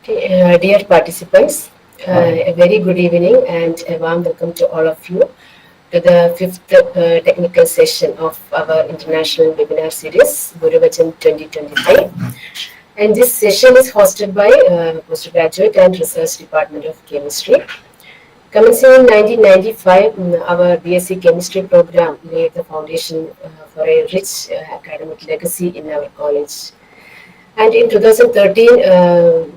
Okay, dear participants, a very good evening and a warm welcome to all of you to the fifth technical session of our international webinar series, Guruvachan2023. And this session is hosted by Postgraduate and Research Department of Chemistry. Commencing in 1995, our BSc Chemistry program laid the foundation for a rich academic legacy in our college. And in 2013,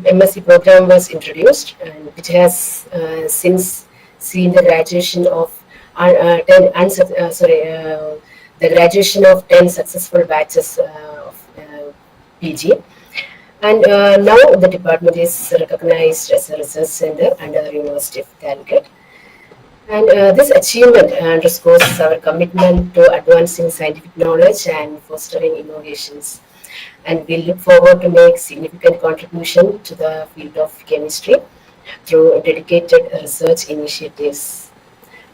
MSc program was introduced, and which has since seen the graduation of 10 successful batches of PG. And now the department is recognized as a research center under the University of Calicut. And this achievement underscores our commitment to advancing scientific knowledge and fostering innovations. And we look forward to make significant contribution to the field of chemistry through dedicated research initiatives.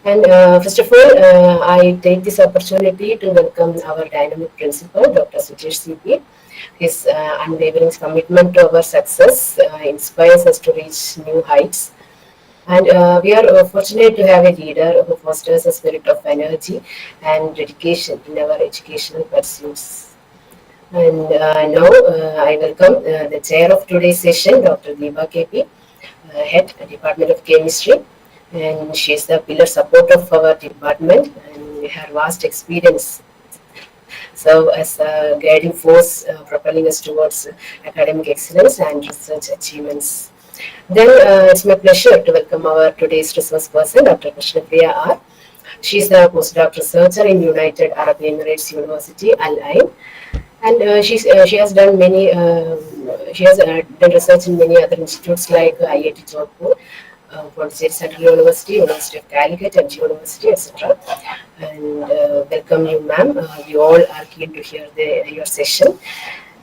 And first of all, I take this opportunity to welcome our dynamic principal, Dr. Sujesh CP. His unwavering commitment to our success inspires us to reach new heights. And we are fortunate to have a leader who fosters a spirit of energy and dedication in our educational pursuits. And now I welcome the chair of today's session, Dr. Deepa KP, head Department of Chemistry. And she is the pillar support of our department, and her vast experience serve as a guiding force propelling us towards academic excellence and research achievements. Then it's my pleasure to welcome our today's resource person, Dr. Krishnapriya R. She is a postdoc researcher in United Arab Emirates University, Al Ain, and she has done many she has done research in many other institutes like IIT Jodhpur, Pondicherry Central University, University of Calicut, and University, etc. And welcome you, ma'am. We all are keen to hear your session.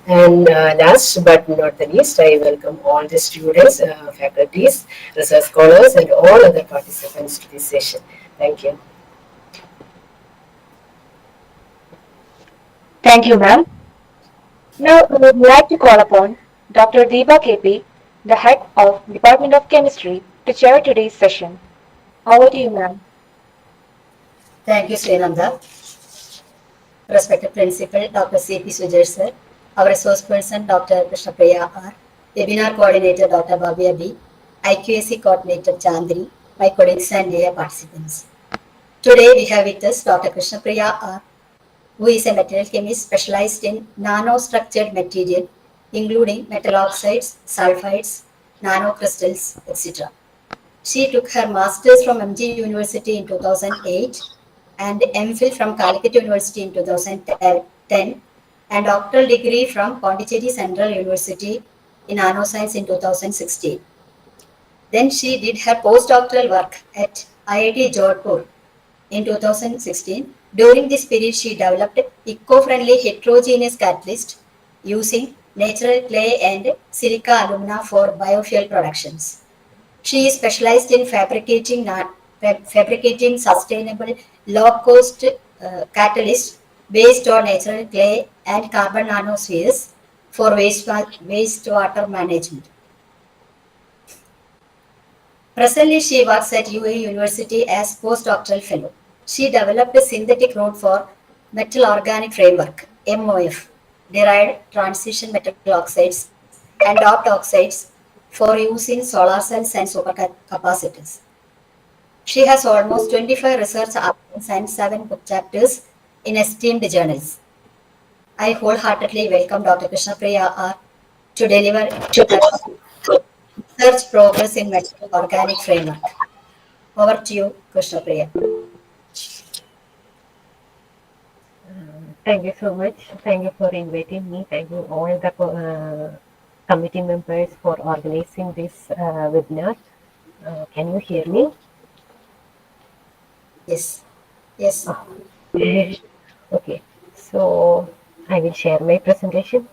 And last but not the least, I welcome all the students, faculties, research scholars, and all other participants to this session. Thank you. Thank you, ma'am. Now, I would like to call upon Dr. Deepa KP, the head of Department of Chemistry, to chair today's session. Over to you, ma'am. Thank you, Srinanda. Respected Principal, Dr. C.P. Sujesh sir, our resource person, Dr. Krishnapriya R, webinar coordinator, Dr. Bhavya B, IQAC coordinator, Chandri, my colleagues and dear participants. Today we have with us Dr. Krishnapriya R, who is a material chemist specialized in nanostructured material, including metal oxides, sulfides, nanocrystals, etc. She took her master's from MG University in 2008 and MPhil from Calicut University in 2010 and doctoral degree from Pondicherry Central University in Nanoscience in 2016. Then she did her postdoctoral work at IIT Jodhpur in 2016. During this period, she developed eco-friendly heterogeneous catalyst using natural clay and silica alumina for biofuel productions. She is specialized in fabricating sustainable, low-cost catalysts based on natural clay and carbon nanospheres for wastewater management. Presently, she works at UAE University as postdoctoral fellow. She developed a synthetic route for metal organic framework (MOF), derived transition metal oxides and doped oxides for use in solar cells and supercapacitors. She has almost 25 research articles and 7 book chapters in esteemed journals. I wholeheartedly welcome Dr. Krishnapriya R to deliver her research progress in metal organic framework. Over to you, Krishnapriya. Thank you so much. Thank you for inviting me. Thank you all the committee members for organizing this webinar. Can you hear me? Yes. Yes. Okay. So I will share my presentation.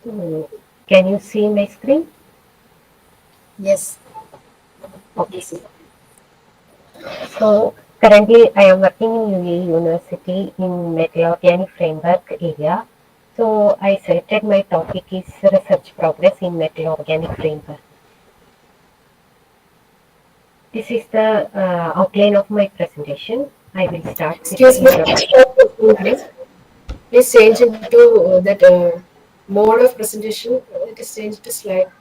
Hmm. Can you see my screen? Yes. Okay. So currently I am working in UAE University in metal organic framework area. So I selected my topic is research progress in metal organic framework. This is the outline of my presentation. I will start with the Excuse me. introduction. Please, please change into that mode of presentation. It is changed to slide.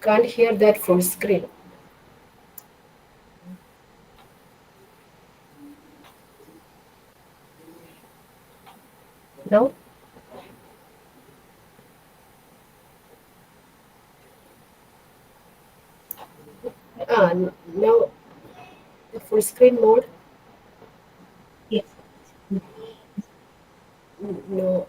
Can't hear that full screen. Now, Now the full screen mode. yes. No.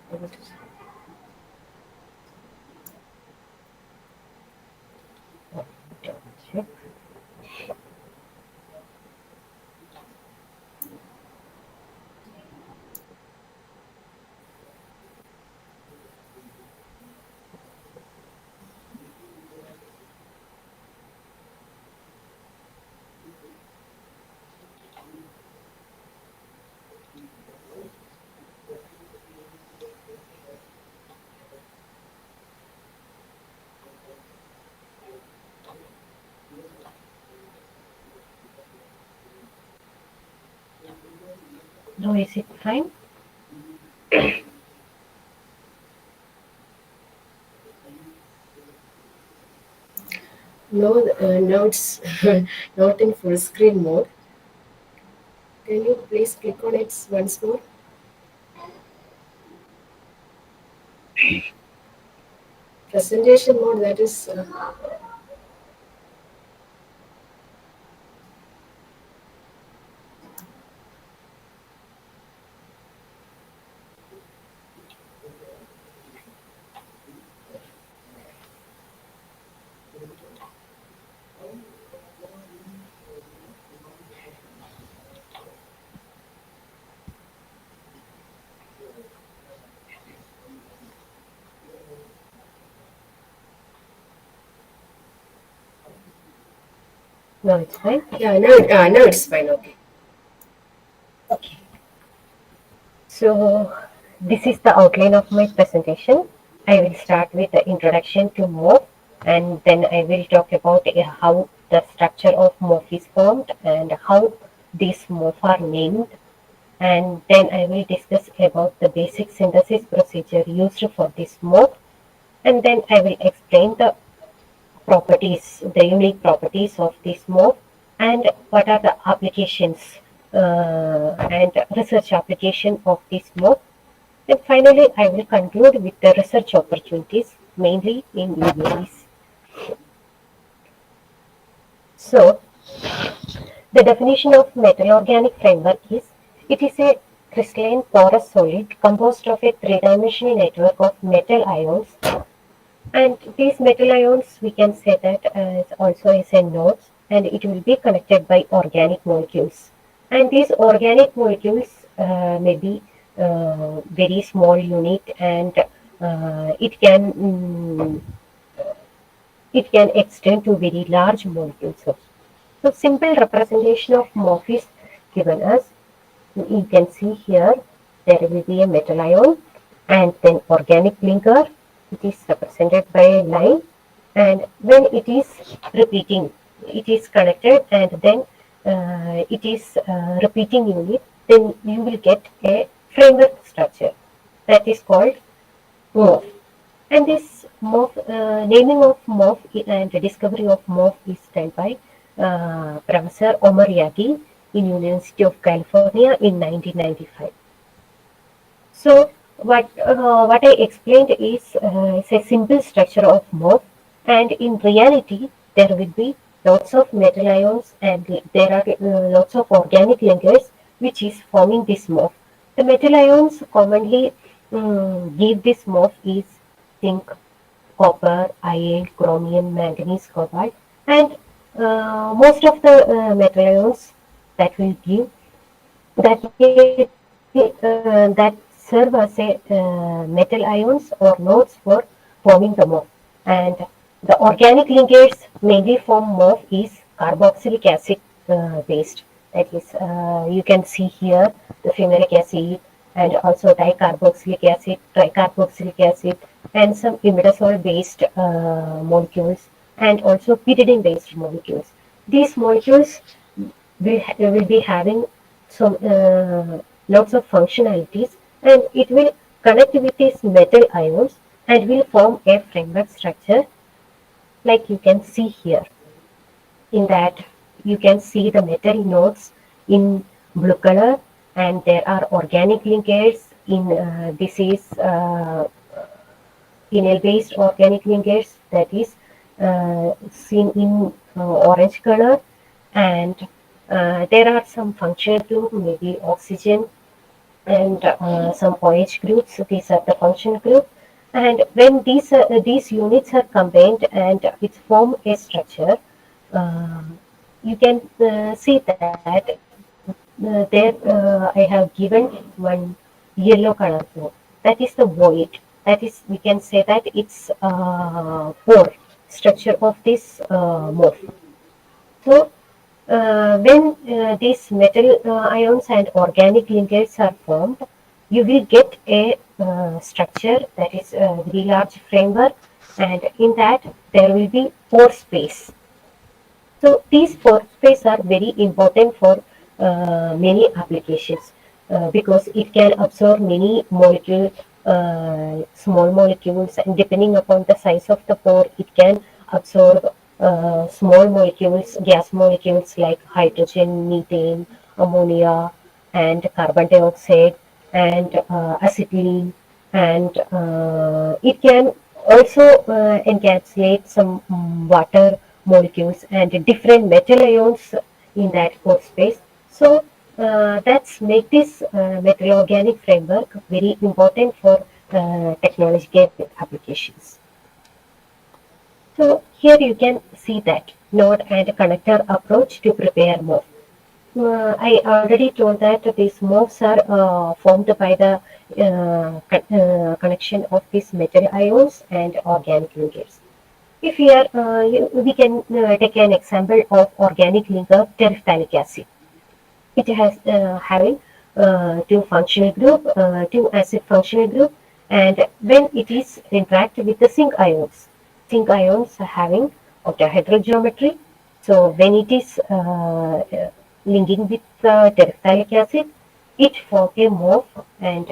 Now is it fine? No, now it's not in full screen mode. Can you please click on it once more? Presentation mode, that is. Now it's fine. Yeah, now it's fine. Okay. Okay. So this is the outline of my presentation. I will start with the introduction to MOF, and then I will talk about how the structure of MOF is formed and how these MOF are named, and then I will discuss about the basic synthesis procedure used for this MOF, and then I will explain the properties, the unique properties of this MOF, and what are the applications and research application of this MOF. And finally, I will conclude with the research opportunities, mainly in UAEs. So, the definition of metal organic framework is it is a crystalline porous solid composed of a three-dimensional network of metal ions, and these metal ions we can say that as also as a nodes, and it will be connected by organic molecules, and these organic molecules may be very small unit, and it can extend to very large molecules also. So simple representation of morph is given as you can see here. There will be a metal ion and then organic linker. It is represented by a line, and when it is repeating, it is connected, and then it is repeating unit, then you will get a framework structure that is called morph. And this morph, naming of morph and discovery of morph is done by Professor Omar Yagi in University of California in 1995. So what I explained is a simple structure of morph, and in reality there will be lots of metal ions, and there are lots of organic linkers which is forming this morph. The metal ions commonly give this morph is zinc, copper, iron, chromium, manganese, cobalt, and most of the metal ions that will give that serve as a metal ions or nodes for forming the morph. And the organic linkers mainly form morph is carboxylic acid based. That is, you can see here the fumaric acid and also dicarboxylic acid, tricarboxylic acid, and some imidazole based molecules, and also pyridine based molecules. These molecules will be having some lots of functionalities, and it will connect with these metal ions and will form a framework structure like you can see here. In that you can see the metal nodes in blue color, and there are organic linkers in this is phenyl based organic linkers, that is seen in orange color, and there are some functional group, maybe oxygen and some OH groups. These are the functional group. And when these units are combined and it form a structure, uh, you can see that there I have given one yellow color code. That is the void. That is, we can say that it's pore structure of this morph. So when these metal ions and organic linkers are formed, you will get a structure that is a very large framework, and in that there will be pore space. So these pore space are very important for many applications because it can absorb many small molecules, and depending upon the size of the pore, it can absorb small molecules, gas molecules like hydrogen, methane, ammonia, and carbon dioxide, and acetylene, and it can also encapsulate some water molecules and different metal ions in that pore space. So that's make this metal organic framework very important for technological applications. So here you can see that node and connector approach to prepare morph. I already told that these morphs are formed by the connection of these metal ions and organic linkers. If we are, we can take an example of organic linker terephthalic acid. It has having two functional group, two acid functional group, and when it is interact with the zinc ions are having octahedral geometry. So when it is linking with terephthalic acid, it forms a morph, and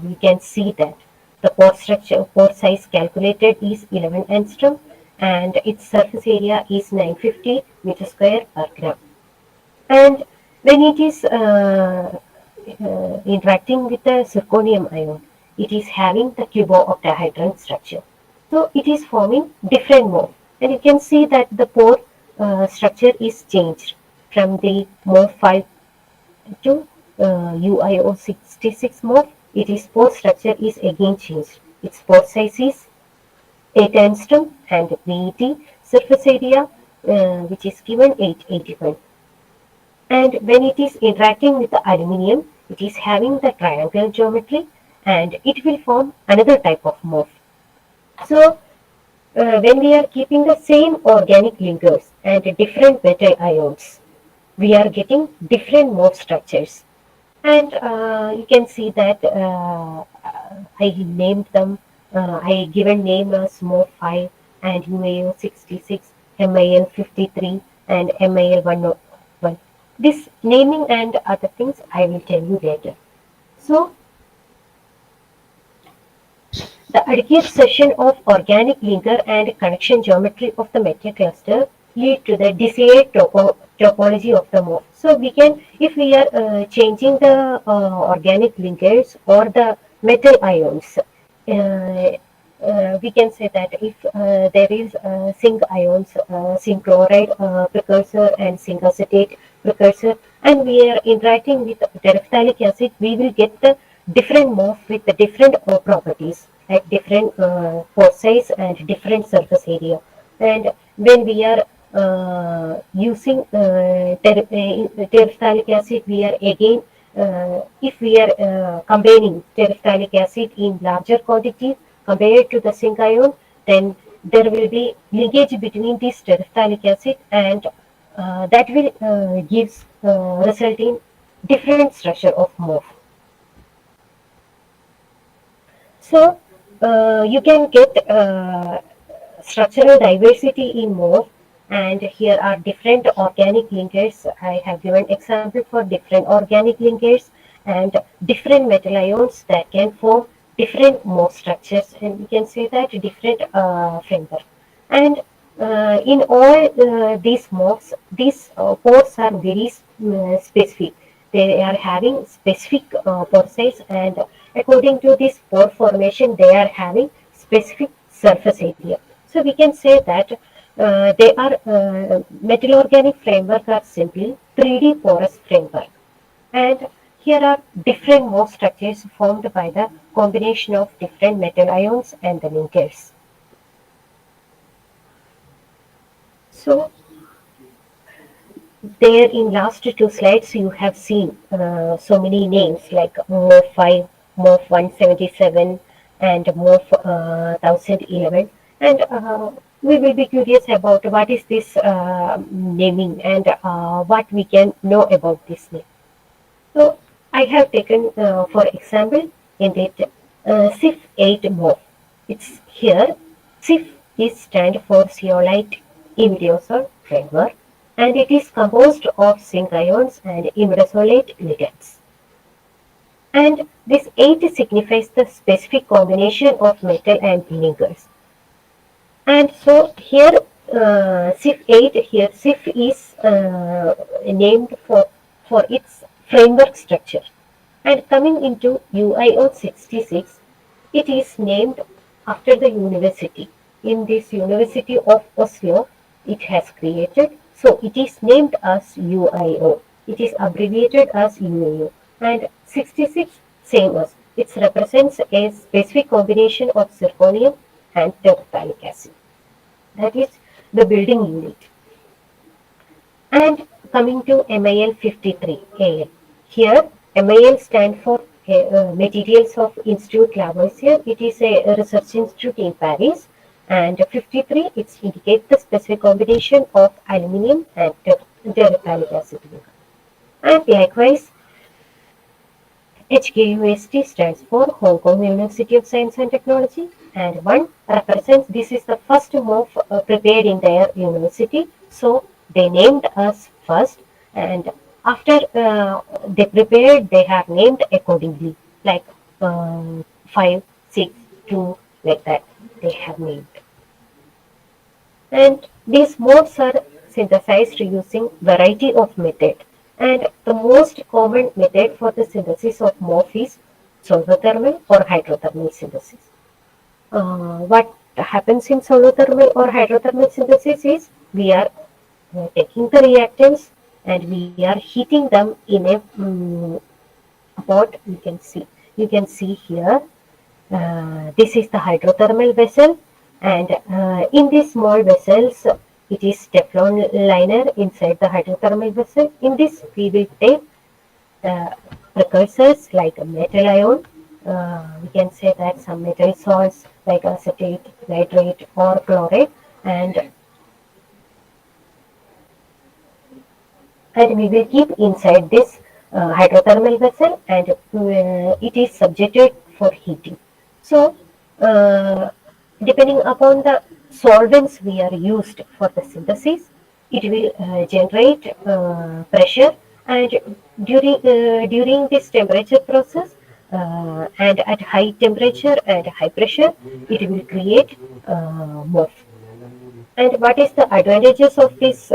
we can see that the pore size calculated is 11 angstrom, and its surface area is 950 meter square per gram. And when it is interacting with the zirconium ion, it is having the cubo-octahedron structure. So it is forming different morph, and you can see that the pore structure is changed from the morph 5 to UiO66 morph. It is pore structure is again changed. Its pore size is 8 angstrom, and VET surface area which is given 881. And when it is interacting with the aluminium, it is having the triangular geometry, and it will form another type of morph. So when we are keeping the same organic linkers and different metal ions, we are getting different morph structures. And you can see that I named them, I given name as morph 5 and UAO 66, MIL 53, and MIL 101. This naming and other things I will tell you later. So the adhesion of organic linker and connection geometry of the metal cluster lead to the desired topology of the morph. So we can, if we are changing the organic linkers or the metal ions, we can say that if there is zinc ions, zinc chloride precursor and zinc acetate precursor, and we are interacting with terephthalic acid, we will get the different morph with the different properties, like different pore size and different surface area. And when we are using terephthalic acid, we are again, if we are combining terephthalic acid in larger quantity compared to the zinc ion, then there will be linkage between this terephthalic acid, and that will gives result in different structure of morph. So you can get structural diversity in morph, and here are different organic linkers. I have given example for different organic linkers and different metal ions that can form different morph structures, and we can say that different finger. And in all these morphs, these pores are very specific. They are having specific pore size, and according to this pore formation, they are having specific surface area. So we can say that they are metal organic framework are simply 3D porous framework. And here are different morph structures formed by the combination of different metal ions and the linkers. So there in last two slides you have seen so many names like MORPH 5, MORPH 177 and MORPH 1011, and we will be curious about what is this naming and what we can know about this name. So I have taken for example in it CIF8 MORPH. It's here CIF is stand for zeolite imidazole framework, and it is composed of zinc ions and imidazolate ligands. And this 8 signifies the specific combination of metal and linkers. And so here CIF8, here CIF is named for its framework structure. And coming into UiO 66, it is named after the university. In this University of Oslo, it has created, so it is named as UiO. It is abbreviated as UiO. And 66, same as, it represents a specific combination of zirconium and terephthalic acid. That is the building unit. And coming to MIL 53 AL. Here MIL stand for Materials of Institut Lavoisier. It is a research institute in Paris. And 53, it indicates the specific combination of aluminium and terephthalic acid. And likewise, HKUST stands for Hong Kong University of Science and Technology, and 1 represents this is the first MORPH prepared in their university, so they named us first, and after they prepared, they have named accordingly, like 5, 6, 2, like that they have named. And these MORPHs are synthesized using variety of method. And the most common method for the synthesis of morph is solvothermal or hydrothermal synthesis. What happens in solvothermal or hydrothermal synthesis is we are taking the reactants and we are heating them in a pot. You can see here. This is the hydrothermal vessel, and in these small vessels, it is Teflon liner inside the hydrothermal vessel. In this, we will take precursors like a metal ion. We can say that some metal salts like acetate, nitrate, or chloride, and we will keep inside this hydrothermal vessel, and it is subjected for heating. So, depending upon the solvents we are used for the synthesis, it will generate pressure, and during this temperature process and at high temperature and high pressure, it will create morph. And what is the advantages of this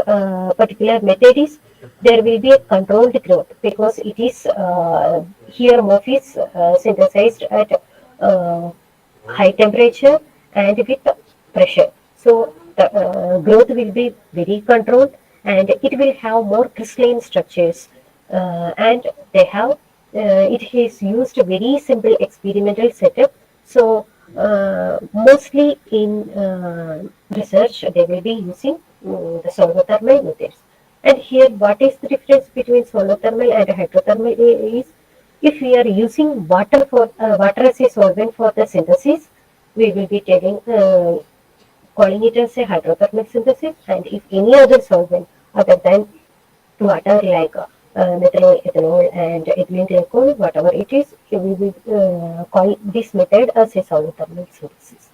particular method is there will be a controlled growth, because it is here morph is synthesized at high temperature and with pressure. So the growth will be very controlled, and it will have more crystalline structures, and they have it is used very simple experimental setup. So mostly in research they will be using the solvothermal methods. And here what is the difference between solvothermal and hydrothermal is, if we are using water as a solvent for the synthesis, we will be calling it as a hydrothermal synthesis. And if any other solvent other than water like methanol, ethanol, and ethylene glycol, whatever it is, we will call this method as a solvothermal synthesis.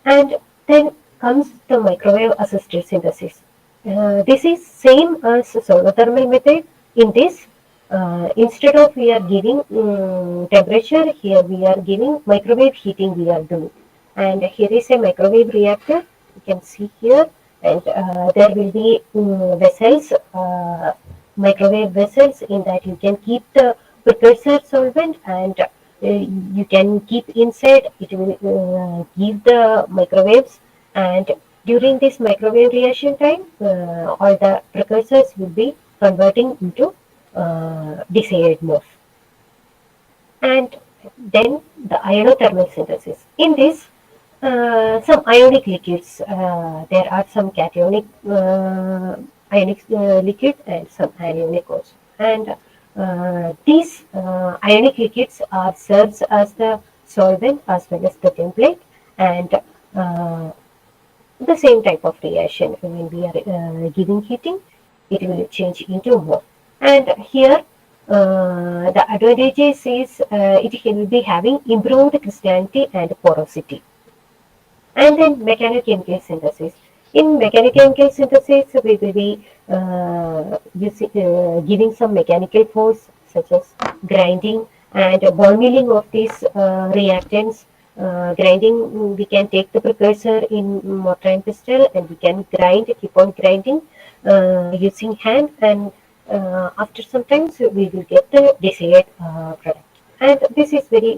And then comes the microwave assisted synthesis. This is same as solvothermal method. In this, instead of we are giving temperature, here we are giving microwave heating we are doing. And here is a microwave reactor, you can see here, and there will be vessels, microwave vessels, in that you can keep the precursor solvent, and you can keep inside, it will give the microwaves, and during this microwave reaction time, all the precursors will be converting into desired mode. And then the ionothermal synthesis. In this, some ionic liquids, there are some cationic ionic liquid and some anionic also. And these ionic liquids are serves as the solvent as well as the template, and the same type of reaction when we are giving heating, it will change into more. And here the advantages is it will be having improved crystallinity and porosity. And then mechanochemical synthesis. In mechanochemical synthesis, we will be giving some mechanical force such as grinding and ball milling of these reactants. Grinding, we can take the precursor in mortar and pestle, and we can keep on grinding using hand, and after some time we will get the desired product. And this is very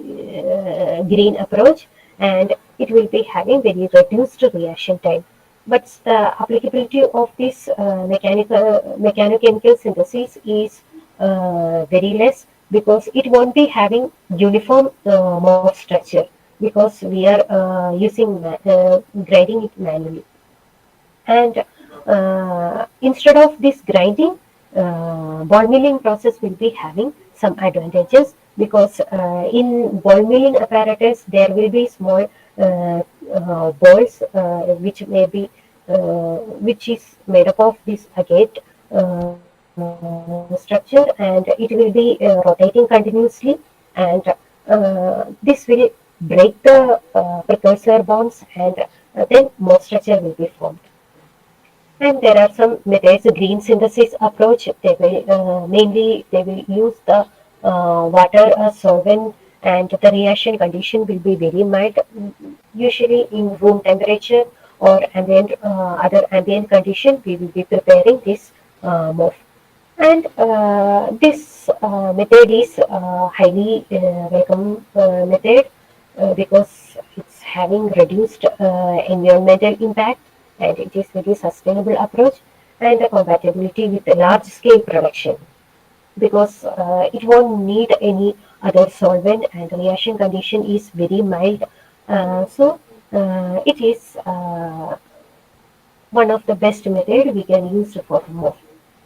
green approach, and it will be having very reduced reaction time. But the applicability of this mechanochemical synthesis is very less, because it won't be having uniform morph structure, because we are grinding it manually. And instead of this grinding, ball milling process will be having some advantages, because in ball milling apparatus there will be small balls which is made up of this agate structure, and it will be rotating continuously, and this will break the precursor bonds, and then more structure will be formed. And there are some methods, green synthesis approach. They will mainly they will use the water as solvent, and the reaction condition will be very mild, usually in room temperature or other ambient condition. We will be preparing this morph. And this method is highly welcome method, because it's having reduced environmental impact, and it is very sustainable approach, and the compatibility with large scale production, because it won't need any other solvent, and the reaction condition is very mild. It is one of the best method we can use for morph.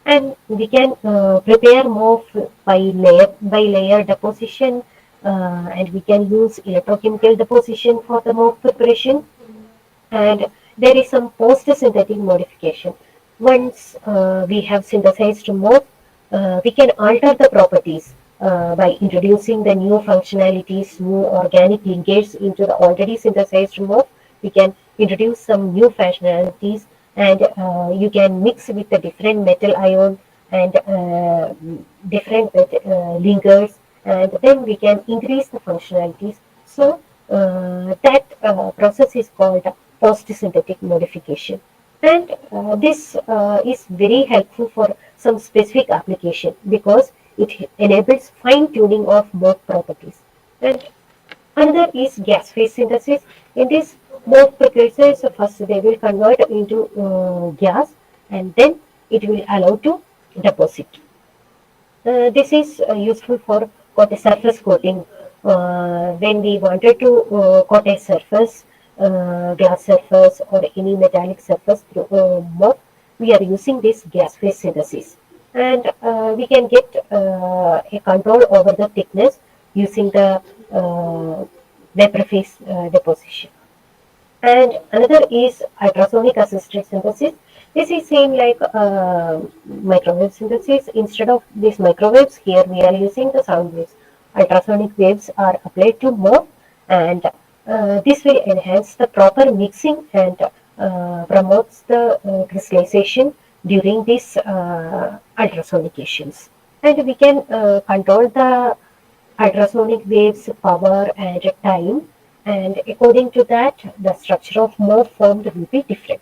And we can prepare morph by layer deposition, and we can use electrochemical deposition for the morph preparation. And there is some post-synthetic modification. Once we have synthesized morph, we can alter the properties by introducing the new functionalities, new organic linkages into the already synthesized morph. We can introduce some new functionalities, and you can mix with the different metal ion and different linkers, and then we can increase the functionalities. So that process is called post-synthetic modification. And this is very helpful for some specific application, because it enables fine tuning of morph properties. And another is gas phase synthesis. In this, morph precursors, first they will convert into gas, and then it will allow to deposit. This is useful for surface coating. When we wanted to coat a surface, glass surface or any metallic surface through mop, we are using this gas phase synthesis. And we can get a control over the thickness using the vapor phase deposition. And another is ultrasonic assisted synthesis. This is same like microwave synthesis. Instead of these microwaves, here we are using the sound waves. Ultrasonic waves are applied to more, and this will enhance the proper mixing and promotes the crystallization during these ultrasonications. And we can control the ultrasonic waves power and time, and according to that the structure of morph formed will be different,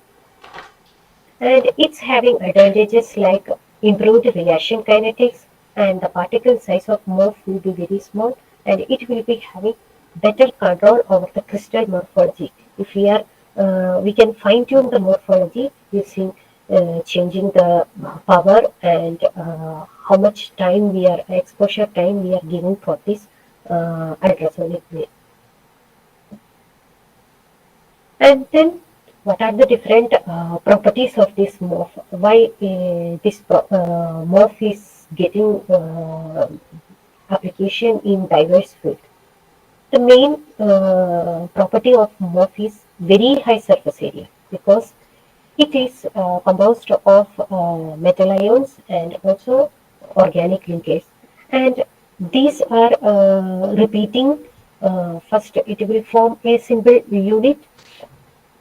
and it's having advantages like improved reaction kinetics, and the particle size of morph will be very small, and it will be having better control over the crystal morphology. If we are we can fine tune the morphology using changing the power and how much time we are exposure time we are giving for this ultrasonic wave. And then what are the different properties of this morph? Why this morph is getting application in diverse field? The main property of morph is very high surface area, because it is composed of metal ions and also organic linkage, and these are repeating. First, it will form a single unit,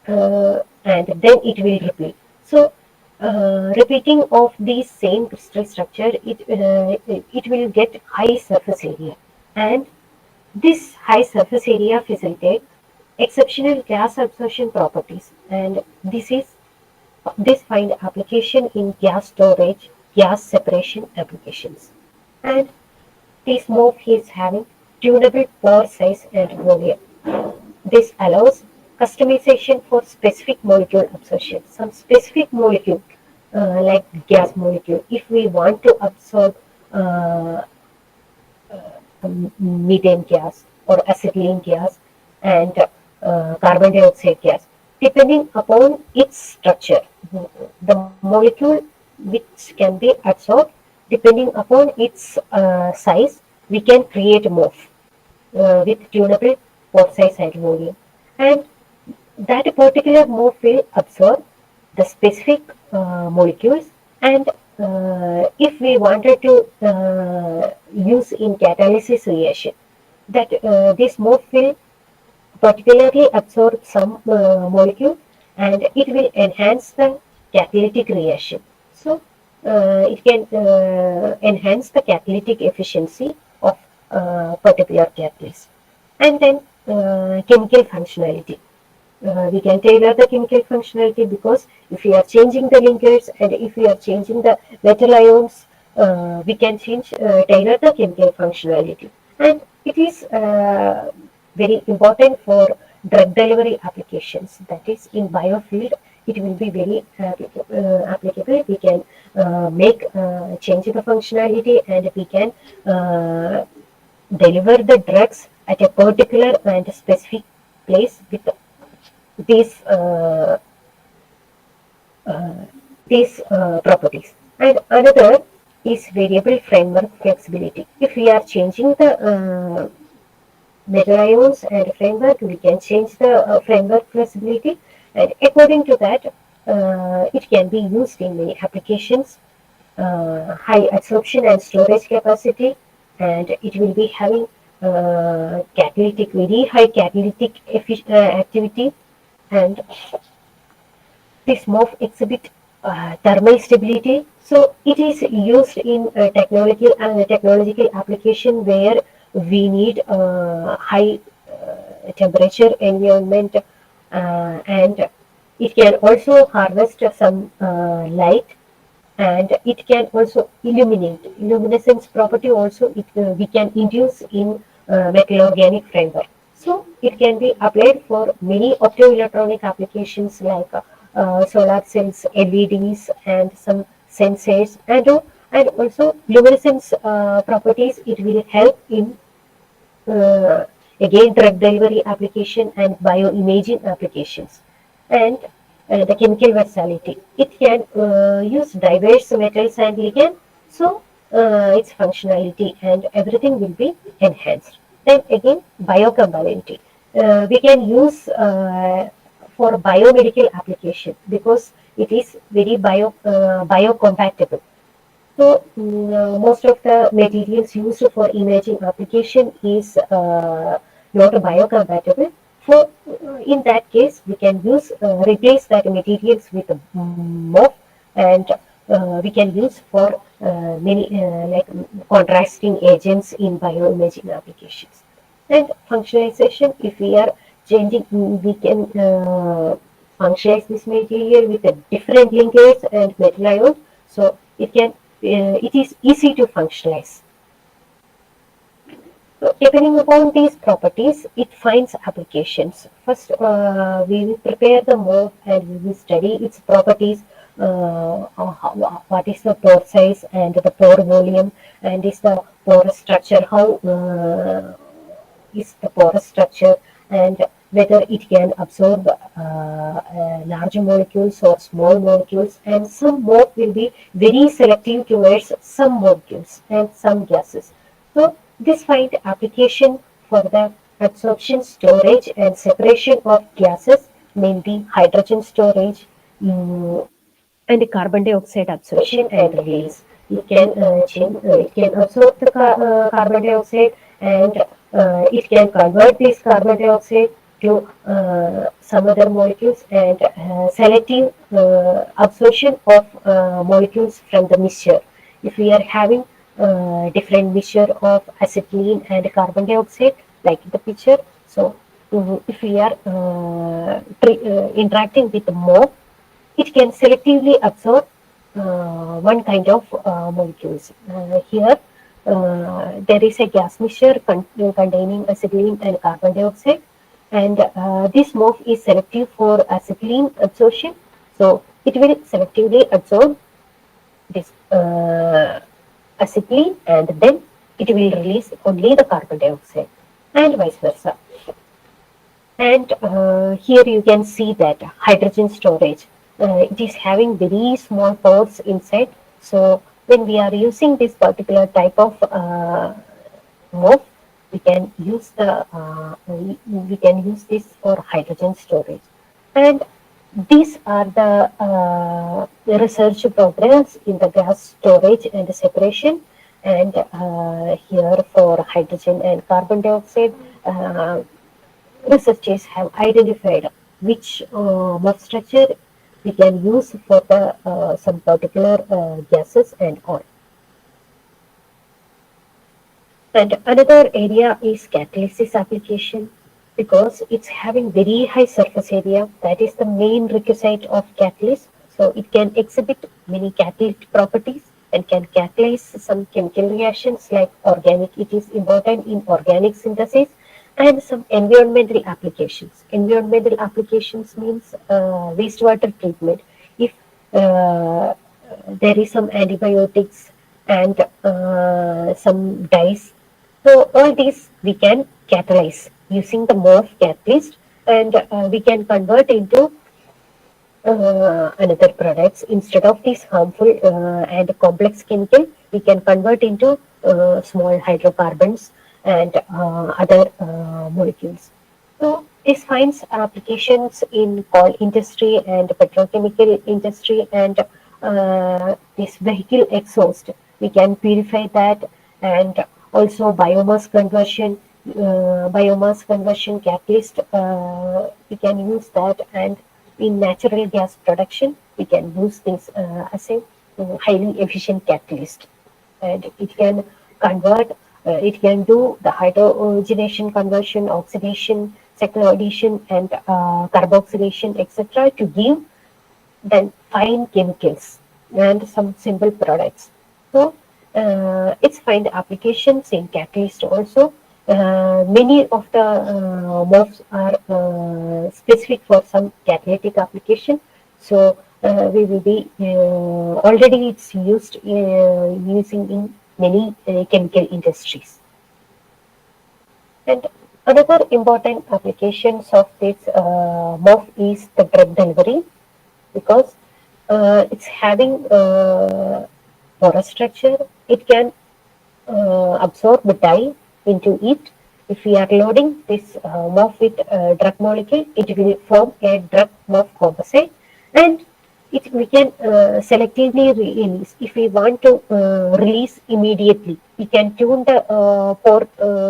and then it will repeat. So, repeating of the same crystal structure, it will get high surface area, and this high surface area facilitates exceptional gas absorption properties, and this find application in gas storage, gas separation applications. And this morph is having tunable pore size and volume. This allows customization for specific molecule absorption. Some specific molecule, like gas molecule, if we want to absorb uh, methane gas or acetylene gas and carbon dioxide gas, depending upon its structure, the molecule which can be absorbed, depending upon its size, we can create morph with tunable pore size and volume. And that particular morph will absorb the specific molecules, and if we wanted to use in catalysis reaction, that this morph will particularly absorb some molecule, and it will enhance the catalytic reaction. So it can enhance the catalytic efficiency of particular catalyst. And then chemical functionality. We can tailor the chemical functionality, because if we are changing the linkers and if we are changing the metal ions, we can tailor the chemical functionality. And it is very important for drug delivery applications. That is, in biofield, it will be very applicable. We can change the functionality, and we can deliver the drugs at a particular and specific place with these uh, uh, properties. And another is variable framework flexibility. If we are changing the metal ions and framework, we can change the framework flexibility, and according to that, it can be used in many applications. High absorption and storage capacity, and it will be having very high catalytic activity, and this morph exhibit thermal stability. So it is used in technological application where we need high temperature environment, and it can also harvest some light, and it can also illuminate. Luminescence property also we can induce in metal organic framework. So it can be applied for many optoelectronic applications like solar cells, LEDs, and some sensors, and And also luminescence properties, it will help in uh, again drug delivery application and bioimaging applications. And the chemical versatility, it can use diverse metals and ligand, so its functionality and everything will be enhanced. Then again biocompatibility, we can use for biomedical application because it is very biocompatible. So most of the materials used for imaging application is not biocompatible. For in that case, we can use replace that materials with MOF, and we can use for many like contrasting agents in bioimaging applications. And functionalization, if we are changing, we can functionalize this material with a different linkers and metal ions, so it is easy to functionalize. So depending upon these properties, it finds applications. First, we will prepare the MOF and we will study its properties. What is the pore size and the pore volume, and is the pore structure, how is the porous structure, and whether it can absorb large molecules or small molecules, and some more will be very selective towards some molecules and some gases. So this find application for the absorption, storage and separation of gases, mainly hydrogen storage, and carbon dioxide absorption and release. It can absorb the carbon dioxide, and it can convert this carbon dioxide to some other molecules, and selective absorption of molecules from the mixture. If we are having different mixture of acetylene and carbon dioxide, like the picture, so if we are interacting with more, it can selectively absorb one kind of molecules. Here, there is a gas mixture containing acetylene and carbon dioxide, and this MOF is selective for acetylene absorption, so it will selectively absorb this acetylene, and then it will release only the carbon dioxide, and vice versa. And here you can see that hydrogen storage, it is having very small pores inside. So when we are using this particular type of MOF, we can use we can use this for hydrogen storage. And these are the research programs in the gas storage and separation. And here for hydrogen and carbon dioxide, researchers have identified which MOF structure we can use for the some particular gases and all. And another area is catalysis application, because it's having very high surface area. That is the main requisite of catalyst. So it can exhibit many catalytic properties and can catalyze some chemical reactions like organic. It is important in organic synthesis, and some environmental applications. Environmental applications means wastewater treatment. If there is some antibiotics and some dyes, so all these we can catalyze using the MOF catalyst, and we can convert into another products. Instead of these harmful and complex chemical, we can convert into small hydrocarbons and other molecules. So this finds applications in coal industry and petrochemical industry, and this vehicle exhaust. We can purify that, and also biomass conversion catalyst. We can use that, and in natural gas production, we can use this as a highly efficient catalyst, and it can convert. It can do the hydrogenation conversion, oxidation, cycloaddition, and carboxylation, etc., to give then fine chemicals and some simple products. So it's find applications in catalyst also. Many of the MOFs are specific for some catalytic application. So we will be already it's used using in many chemical industries. And another important applications of this MOF is the drug delivery, because it's having porous structure. It can absorb the dye into it. If we are loading this MOF with drug molecule, it will form a drug MOF composite, and we can selectively release. If we want to release immediately, we can tune the pore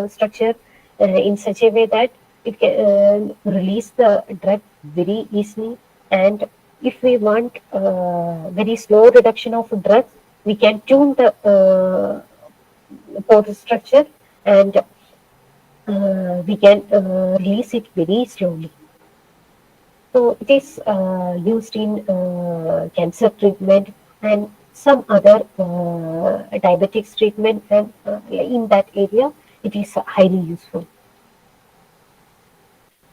structure in such a way that it can release the drug very easily. And if we want very slow reduction of drugs, we can tune the pore structure, and we can release it very slowly. So it is used in cancer treatment and some other diabetics treatment, and in that area it is highly useful.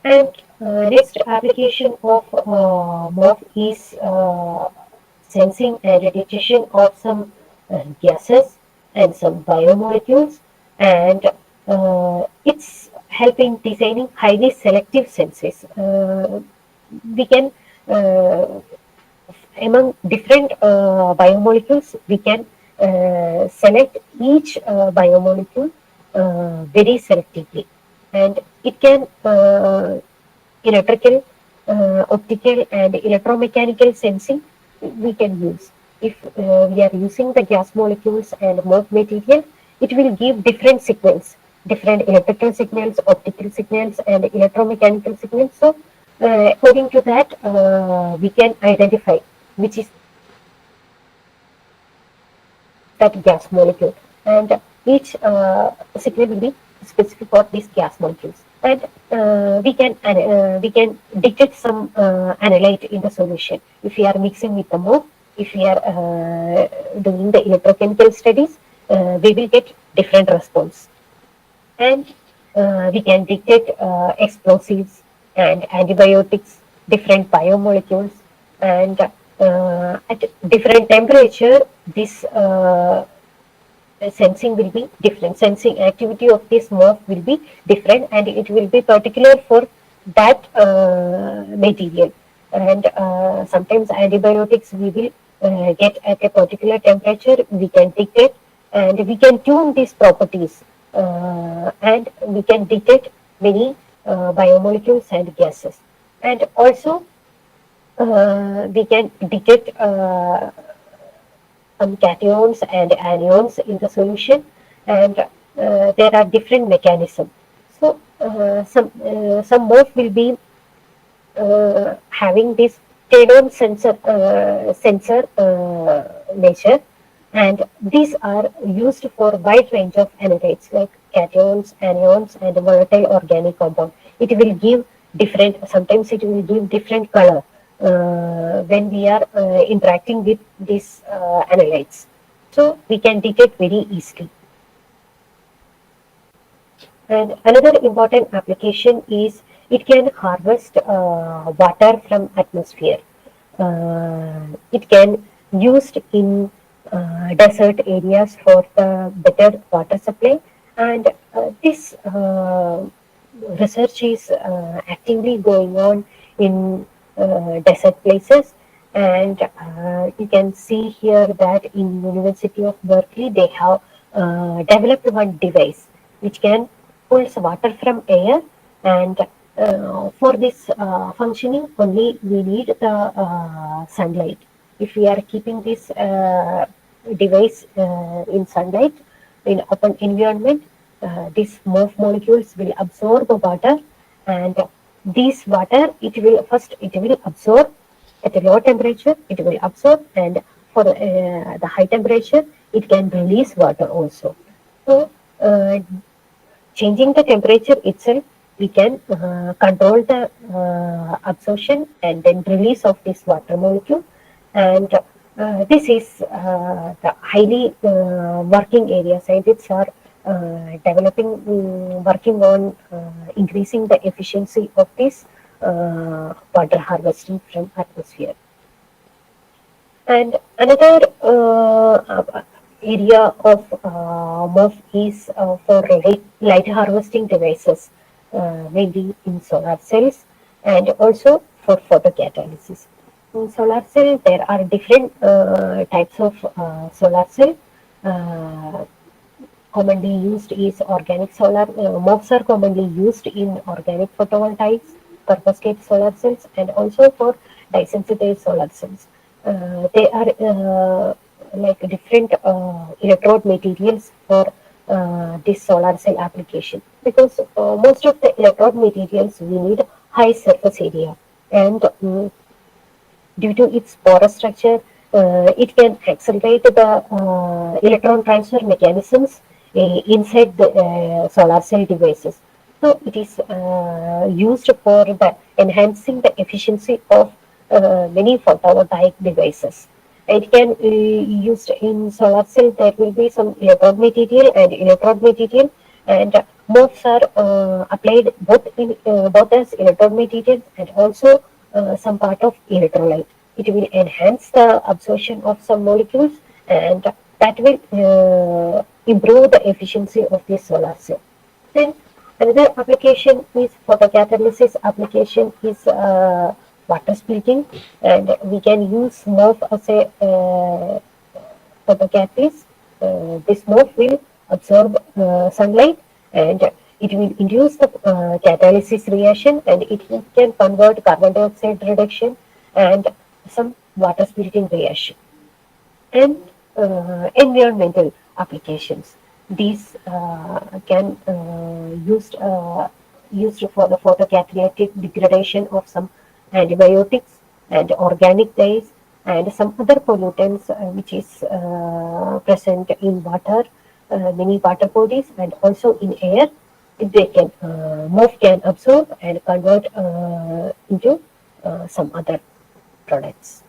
And next application of MOF is sensing and detection of some gases and some biomolecules, and it's helping designing highly selective sensors. We can among different biomolecules, we can select each biomolecule very selectively, and it can electrical, optical, and electromechanical sensing we can use. If we are using the gas molecules and MOF material, it will give different signals, different electrical signals, optical signals, and electromechanical signals. So, according to that, we can identify which is that gas molecule, and each signal will be specific for these gas molecules. And we can detect some analyte in the solution. If we are mixing with the MOF, if we are doing the electrochemical studies, we will get different response. And we can detect explosives and antibiotics, different biomolecules, and at different temperature, this sensing will be different. Sensing activity of this MOF will be different, and it will be particular for that material. And sometimes antibiotics we will get at a particular temperature. We can detect, and we can tune these properties, and we can detect many biomolecules and gases. And also we can detect some cations and anions in the solution, and there are different mechanisms. So some MOF will be having this tadon sensor nature, and these are used for wide range of analytes like cations, anions, and volatile organic compound. It will give different, sometimes it will give different color when we are interacting with these analytes. So we can detect very easily. And another important application is it can harvest water from atmosphere. It can used in desert areas for the better water supply, and this research is actively going on in desert places. And you can see here that in University of Berkeley they have developed one device which can pulls water from air, and for this functioning only we need the sunlight. If we are keeping this device in sunlight in open environment, these MOF molecules will absorb the water, and this water it will absorb at a low temperature, it will absorb, and for the high temperature it can release water also. So changing the temperature itself, we can control the absorption and then release of this water molecule. And this is the highly working area. Scientists are working on increasing the efficiency of this water harvesting from atmosphere. And another area of MOF is for light harvesting devices, mainly in solar cells and also for photocatalysis. In solar cell, there are different types of solar cell. Uh, Commonly used is organic solar. MOFs are commonly used in organic photovoltaics, purpose-kit solar cells, and also for dye-sensitive solar cells. They are like different electrode materials for this solar cell application, because most of the electrode materials we need high surface area, and due to its porous structure, it can accelerate the electron transfer mechanisms inside the solar cell devices. So it is used for the enhancing the efficiency of many photovoltaic devices. It can used in solar cell. There will be some electrode material, and MOFs are applied both as electrode material and also some part of electrolyte. It will enhance the absorption of some molecules, and that will improve the efficiency of the solar cell. Then another application is photocatalysis application is water splitting, and we can use MOF as a photocatalyst. This MOF will absorb sunlight, and it will induce the catalysis reaction, and it can convert carbon dioxide reduction and some water splitting reaction. And environmental applications. These can used for the photocatalytic degradation of some antibiotics and organic dyes and some other pollutants which is present in water, many water bodies, and also in air. They can MOF can absorb and convert into some other products.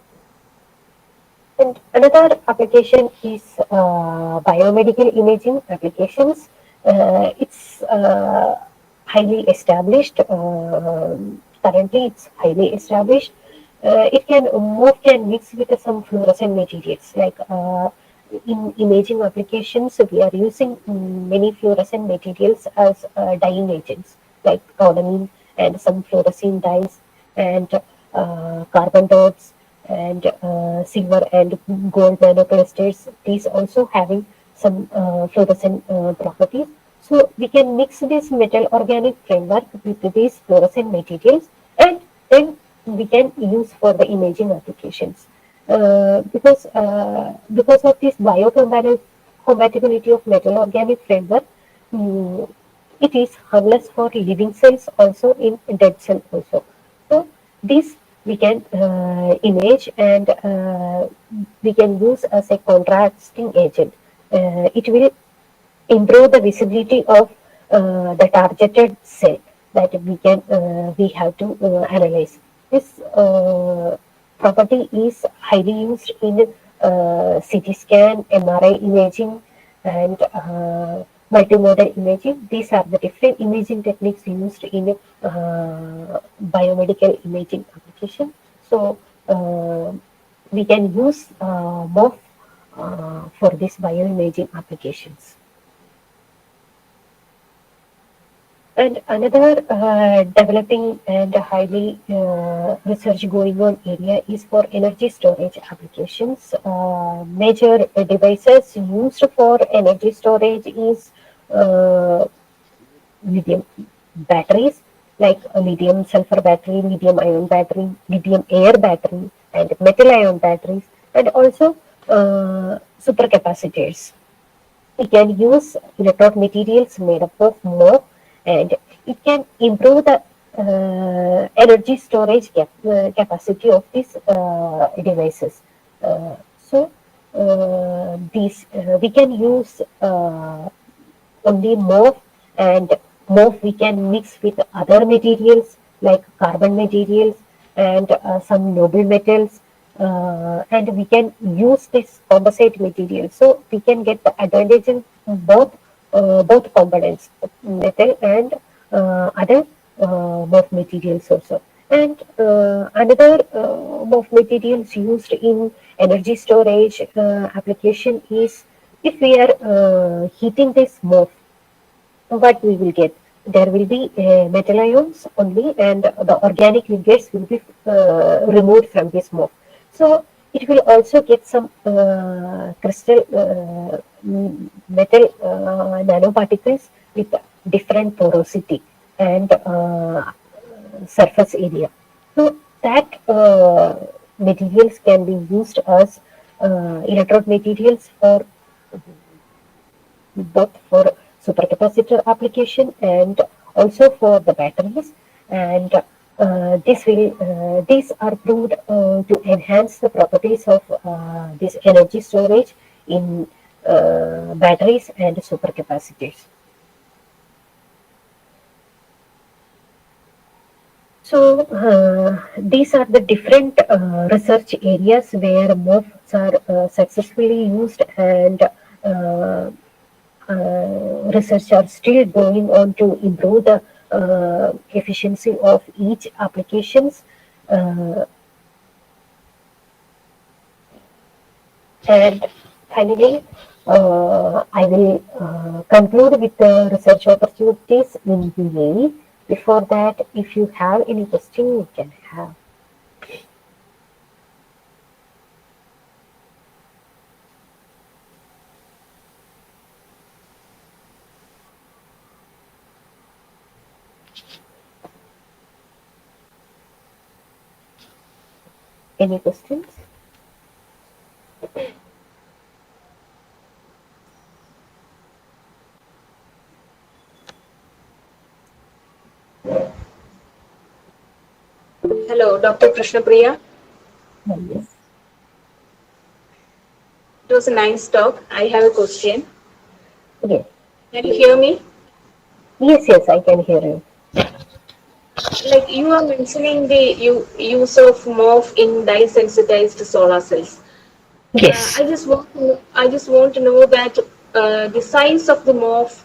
And another application is biomedical imaging applications. It's highly established. Currently, it's highly established. It can MOF can mix with some fluorescent materials. Like in imaging applications, we are using many fluorescent materials as dyeing agents, like rhodamine and some fluorescent dyes and carbon dots and silver and gold nanoclusters. These also having some fluorescent properties. So we can mix this metal organic framework with these fluorescent materials, and then we can use for the imaging applications. Because of this biocompatibility of metal organic framework, mm, it is harmless for living cells also in dead cells also. So this we can image, and we can use as a contrasting agent. It will improve the visibility of the targeted cell that we have to analyze. This property is highly used in CT scan, MRI imaging, and multimodal imaging. These are the different imaging techniques used in biomedical imaging application. So we can use MOF for this bioimaging applications. And another developing and highly research going on area is for energy storage applications. Major devices used for energy storage is uh, lithium batteries, like a lithium sulfur battery, lithium ion battery, lithium air battery, and metal ion batteries, and also supercapacitors. We can use electrode materials made up of more, and it can improve the energy storage capacity of these devices. These we can use only MOF, and MOF we can mix with other materials like carbon materials and some noble metals, and we can use this composite material, so we can get the advantage in both components, metal and other MOF materials also. And another of materials used in energy storage application is if we are heating this MOF, what we will get? There will be metal ions only, and the organic liquids will be removed from this MOF. So it will also get some crystal metal nanoparticles with different porosity and surface area. So that materials can be used as electrode materials for both for supercapacitor application and also for the batteries. And these are proved to enhance the properties of this energy storage in batteries and supercapacitors. So these are the different research areas where MOFs are successfully used, and research are still going on to improve the efficiency of each applications. Uh, and finally, I will conclude with the research opportunities in UAE. Before that, if you have any question, you can have any questions. Hello, Dr. Krishnapriya. Yes. It was a nice talk. I have a question. Yes. Can you hear me? Yes, yes, I can hear you. Like you are mentioning the use of MOF in dye-sensitized solar cells. Yes. I just want to know that the size of the MOF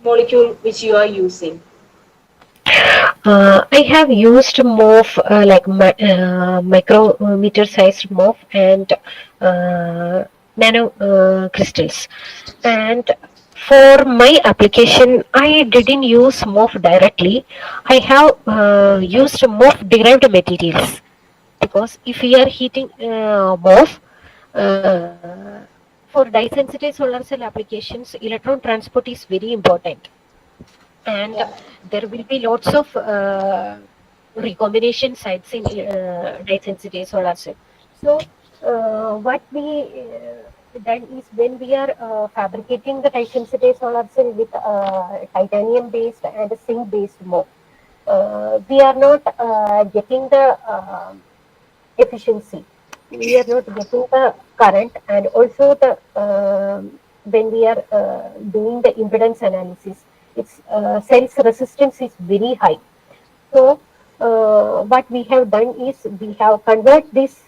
molecule which you are using. I have used MOF like micrometer sized MOF and nano crystals. And for my application, I didn't use MOF directly. I have used MOF derived materials, because if we are heating MOF for dye sensitive solar cell applications, electron transport is very important, and Yeah. there will be lots of recombination sites in dye sensitive solar cell. So what we done is, when we are fabricating the dye sensitive solar cell with titanium based and zinc based MOF, we are not getting the efficiency. We are not getting the current, and also the when we are doing the impedance analysis, its cells resistance is very high. So what we have done is, we have convert this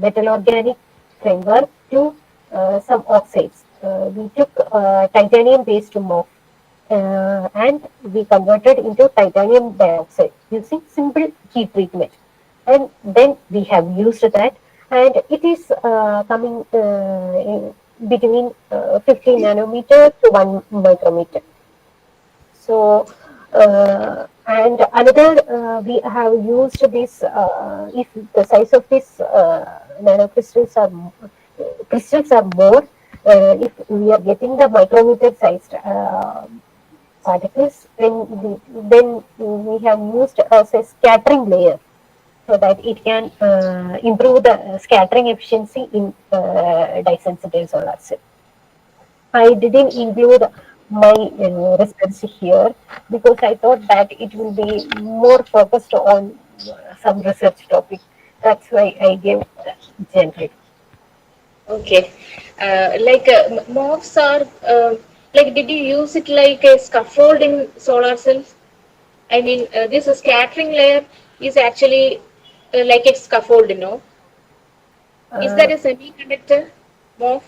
metal organic framework to some oxides. We took titanium based MOF, and we converted into titanium dioxide using simple heat treatment, and then we have used that, and it is coming in between 50 nanometer to 1 micrometer. So and another, we have used this, if the size of this nanocrystals are crystals are more, if we are getting the micrometer sized particles, then we have used as a scattering layer, so that it can improve the scattering efficiency in dye sensitive solar cell. I didn't include my research here, because I thought that it will be more focused on some research topic. That's why I gave generic. Okay. MOFs are did you use it like a scaffold in solar cells? I mean, this scattering layer is actually like a scaffold. Is Uh, that a semiconductor MOF?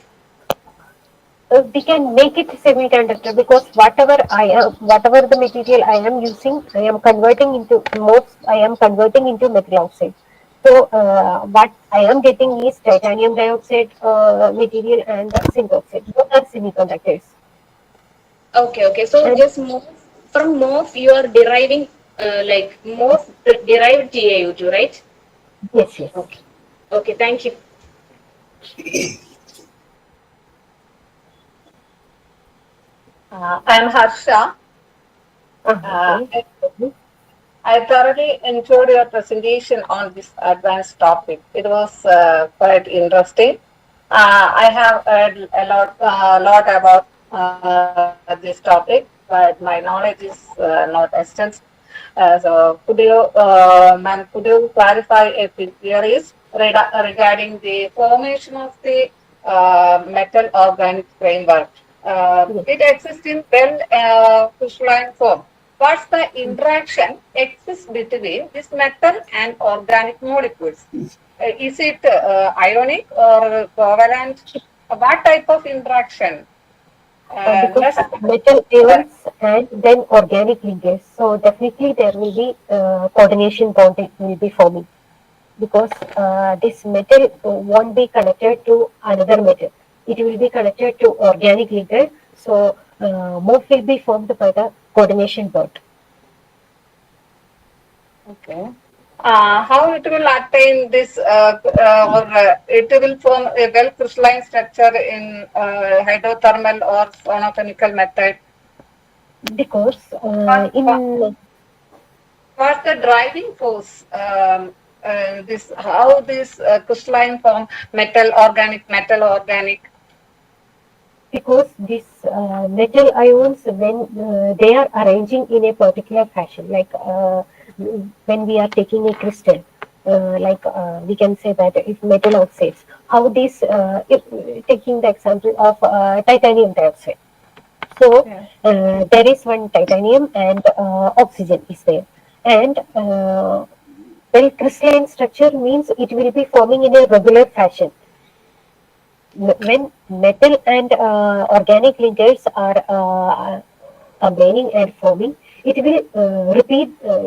we can make it semiconductor because whatever the material I am using, I am converting into metal oxide. So what I am getting is titanium dioxide material and zinc oxide. Both are semiconductors. Okay, okay. So And this MOF, from MOF you are deriving like MOF derived TiO2, right? yes, yes. Okay. Okay, thank you. I'm Harsha. Uh, Okay. I thoroughly enjoyed your presentation on this advanced topic. It was quite interesting. I have heard a lot about this topic, but my knowledge is not extensive. So, ma'am, could you clarify a few theories regarding the formation of the metal organic framework? Yes. It exists in well crystalline form. What's the interaction exists between this metal and organic molecules? Is it ionic or covalent? What type of interaction? Because Next, metal ions and then organic linkage. So definitely there will be coordination bond it will be forming because this metal won't be connected to another metal. It will be connected to organic linkage. So MOF will be formed by the coordination bond. okay. How it will attain this, or it will form a well crystalline structure in hydrothermal or sonochemical method? Because What, what, in what's the driving force? This how this crystalline form metal organic. because these metal ions when they are arranging in a particular fashion when we are taking a crystal we can say that if metal oxides how this if taking the example of titanium dioxide. So Yeah. there is one titanium and oxygen is there, and well crystalline structure means it will be forming in a regular fashion when metal and organic linkers are combining and forming, it will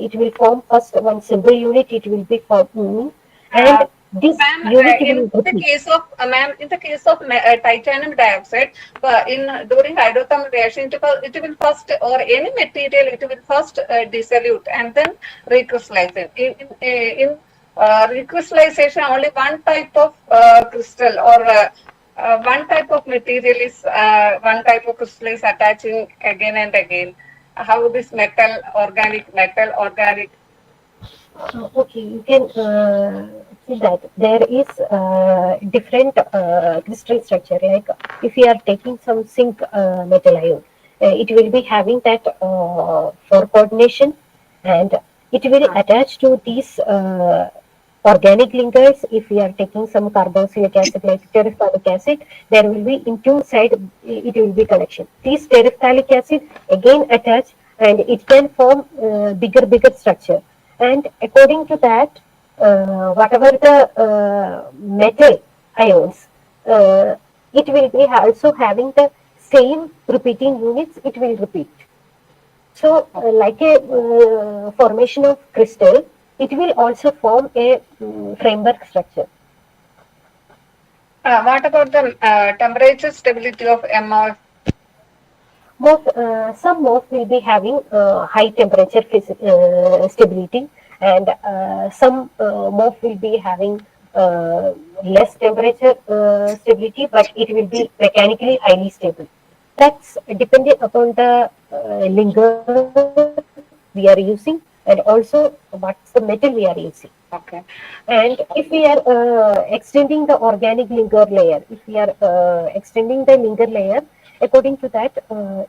it will form first one single unit, it will be forming, and Uh, this Ma'am, unit will repeat. in the case of titanium dioxide, in during hydrothermal reaction, it will first, or any material, it will first dissolute and then recrystallize it. In recrystallization, only one type of crystal or one type of material is one type of crystal is attaching again and again. How this metal organic. Okay, you can see that there is different crystal structure. Like if we are taking some zinc metal ion, it will be having that for coordination, and it will attach to these organic linkers. If we are taking some carboxylic acid like terephthalic acid, there will be in two side it will be connection. These terephthalic acid again attach and it can form bigger structure, and according to that whatever the metal ions uh, it will be also having the same repeating units, it will repeat. So like a formation of crystal, it will also form a framework structure. What about the temperature stability of MOF? Some MOF will be having high temperature stability, and some MOF will be having less temperature stability, but it will be mechanically highly stable. That's dependent upon the linker we are using, and also what's the metal we are using. Okay. And if we are extending the organic linker layer, if we are extending the linker layer, according to that,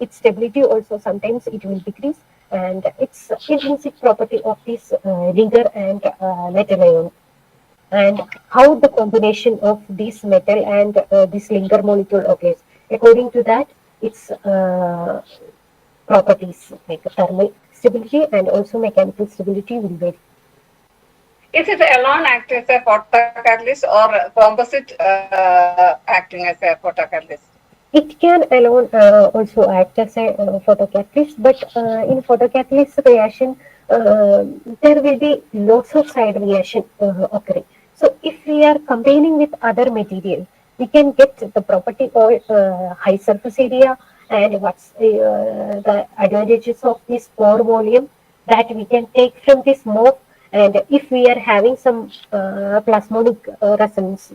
its stability also sometimes it will decrease, and its intrinsic property of this linker and metal ion, and how the combination of this metal and this linker molecule occurs. According to that, its properties like thermal stability and also mechanical stability will vary. Is it alone act as a photocatalyst or composite acting as a photocatalyst? It can alone also act as a photocatalyst, but in photocatalyst reaction, there will be lots of side reaction occurring. So if we are combining with other material, we can get the property or high surface area and what's the advantages of this pore volume that we can take from this mop. And if we are having some plasmonic resonance,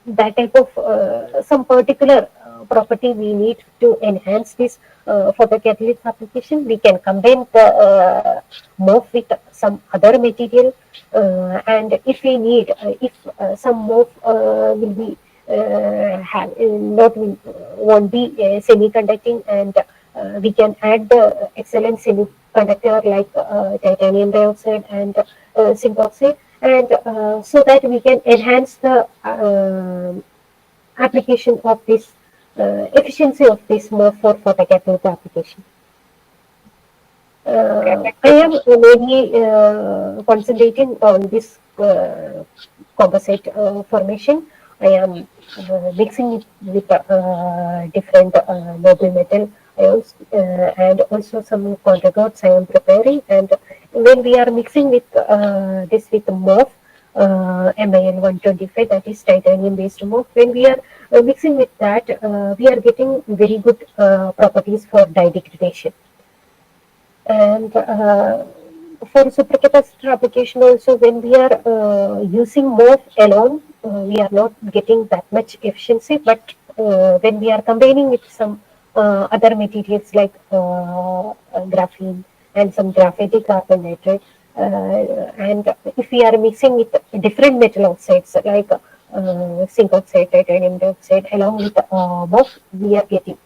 that type of some particular property we need to enhance this photocatalyst application, we can combine the morph with some other material, and if we need, if some morph will be not will, won't be semiconducting, and we can add the excellent semiconductor like titanium dioxide and zinc oxide, and so that we can enhance the application of this efficiency of this morph for photocatalytic application. Okay, thank I you so am much. mainly concentrating on this composite formation. I am mixing it with different noble metal ions and also some conjugates I am preparing. And when we are mixing with this with MOF, MIL125, that is titanium based MOF, when we are mixing with that, we are getting very good properties for dye degradation. And for supercapacitor application also, when we are using MOF alone, we are not getting that much efficiency. But when we are combining with some other materials like graphene and some graphitic carbon nitride, and if we are mixing with different metal oxides like zinc oxide, titanium dioxide, along with MOF, we are getting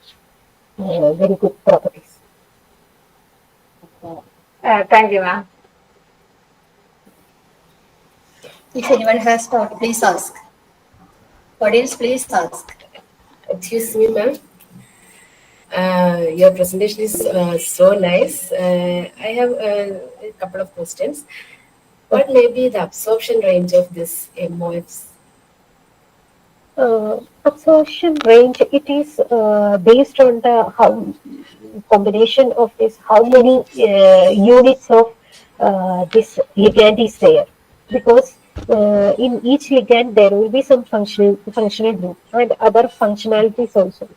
very good properties. Thank you, ma'am. If anyone has doubt, please ask. Audience, please ask. Excuse me, ma'am. Your presentation is so nice. I have a couple of questions. What may be the absorption range of this MOFs? Absorption range, it is based on the how combination of this, how many units of this ligand is there, because in each ligand there will be some functional group and other functionalities also,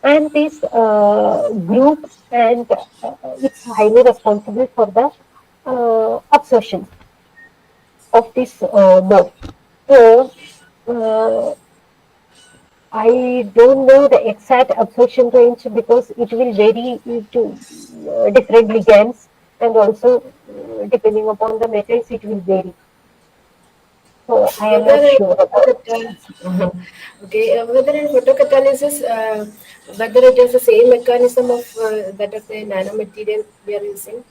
and this group, and it's highly responsible for the absorption of this mode. So uh, I don't know the exact absorption range because it will vary to different ligands, and also depending upon the metals it will vary. So I am not Whether in sure about it. okay, whether in photocatalysis, whether it is the same mechanism of that of the nanomaterial we are using,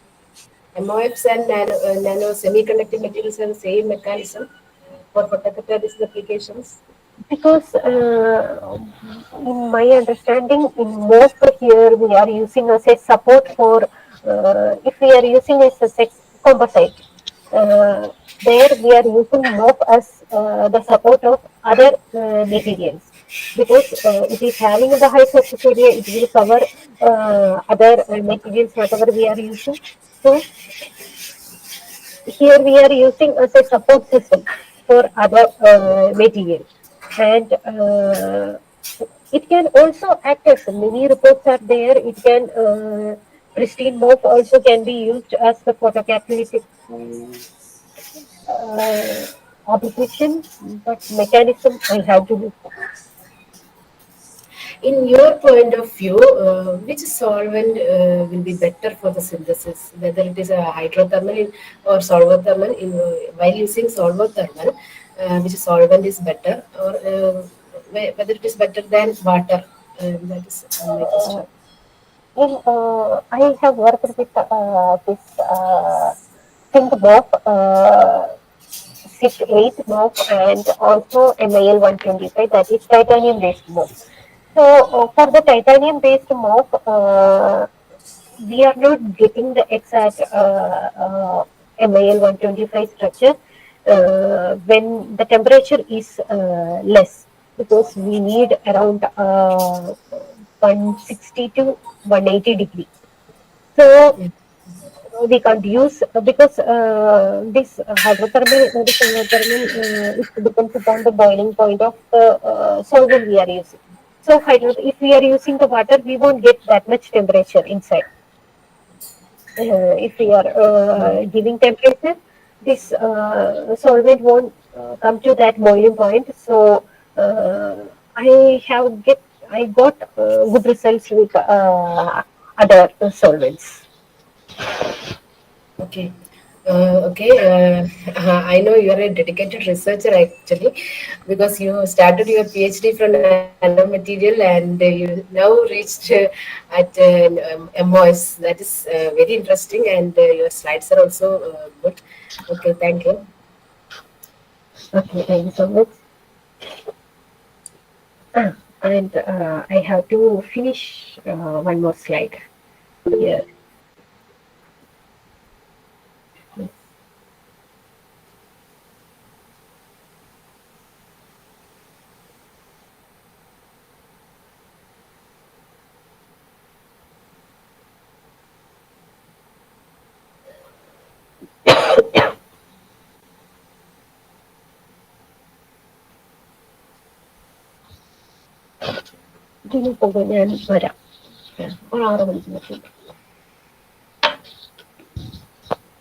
MOFs and nano semiconductor materials have the same mechanism for photocatalysis applications. Because in my understanding, in most of here we are using as a support for, if we are using as a composite, uh, there we are using MOF as the support of other materials, because it is having the high surface area, it will cover other materials whatever we are using. So here we are using as a support system for other material, and it can also act as, many reports are there, it can pristine morph also can be used as the photocatalytic uh, application, but mechanism I have to look. In your point of view, which solvent will be better for the synthesis, whether it is a hydrothermal or solvothermal? While using solvothermal, which solvent is better, or whether it is better than water? That is my question. uh, I have worked with this think morph, 6-8 morph, and also MIL125, that is titanium based morph. So for the titanium based morph, we are not getting the exact MIL125 structure when the temperature is less. because we need around 160 to 180 degree. So Yeah. we can't use because this hydrothermal it depends upon the boiling point of the solvent we are using. So if we are using the water, we won't get that much temperature inside. If we are giving temperature, this solvent won't come to that boiling point. So I got good results with other solvents. Okay. Okay. I know you are a dedicated researcher actually, because you started your PhD from nanomaterial and you now reached at MOS. That is very interesting, and your slides are also good. Okay, thank you. Okay, thank you so much. And I have to finish one more slide here. ഇതിന് പോകുമ്പോൾ ഞാൻ വരാം. ഒരു 6 മണിക്ക്.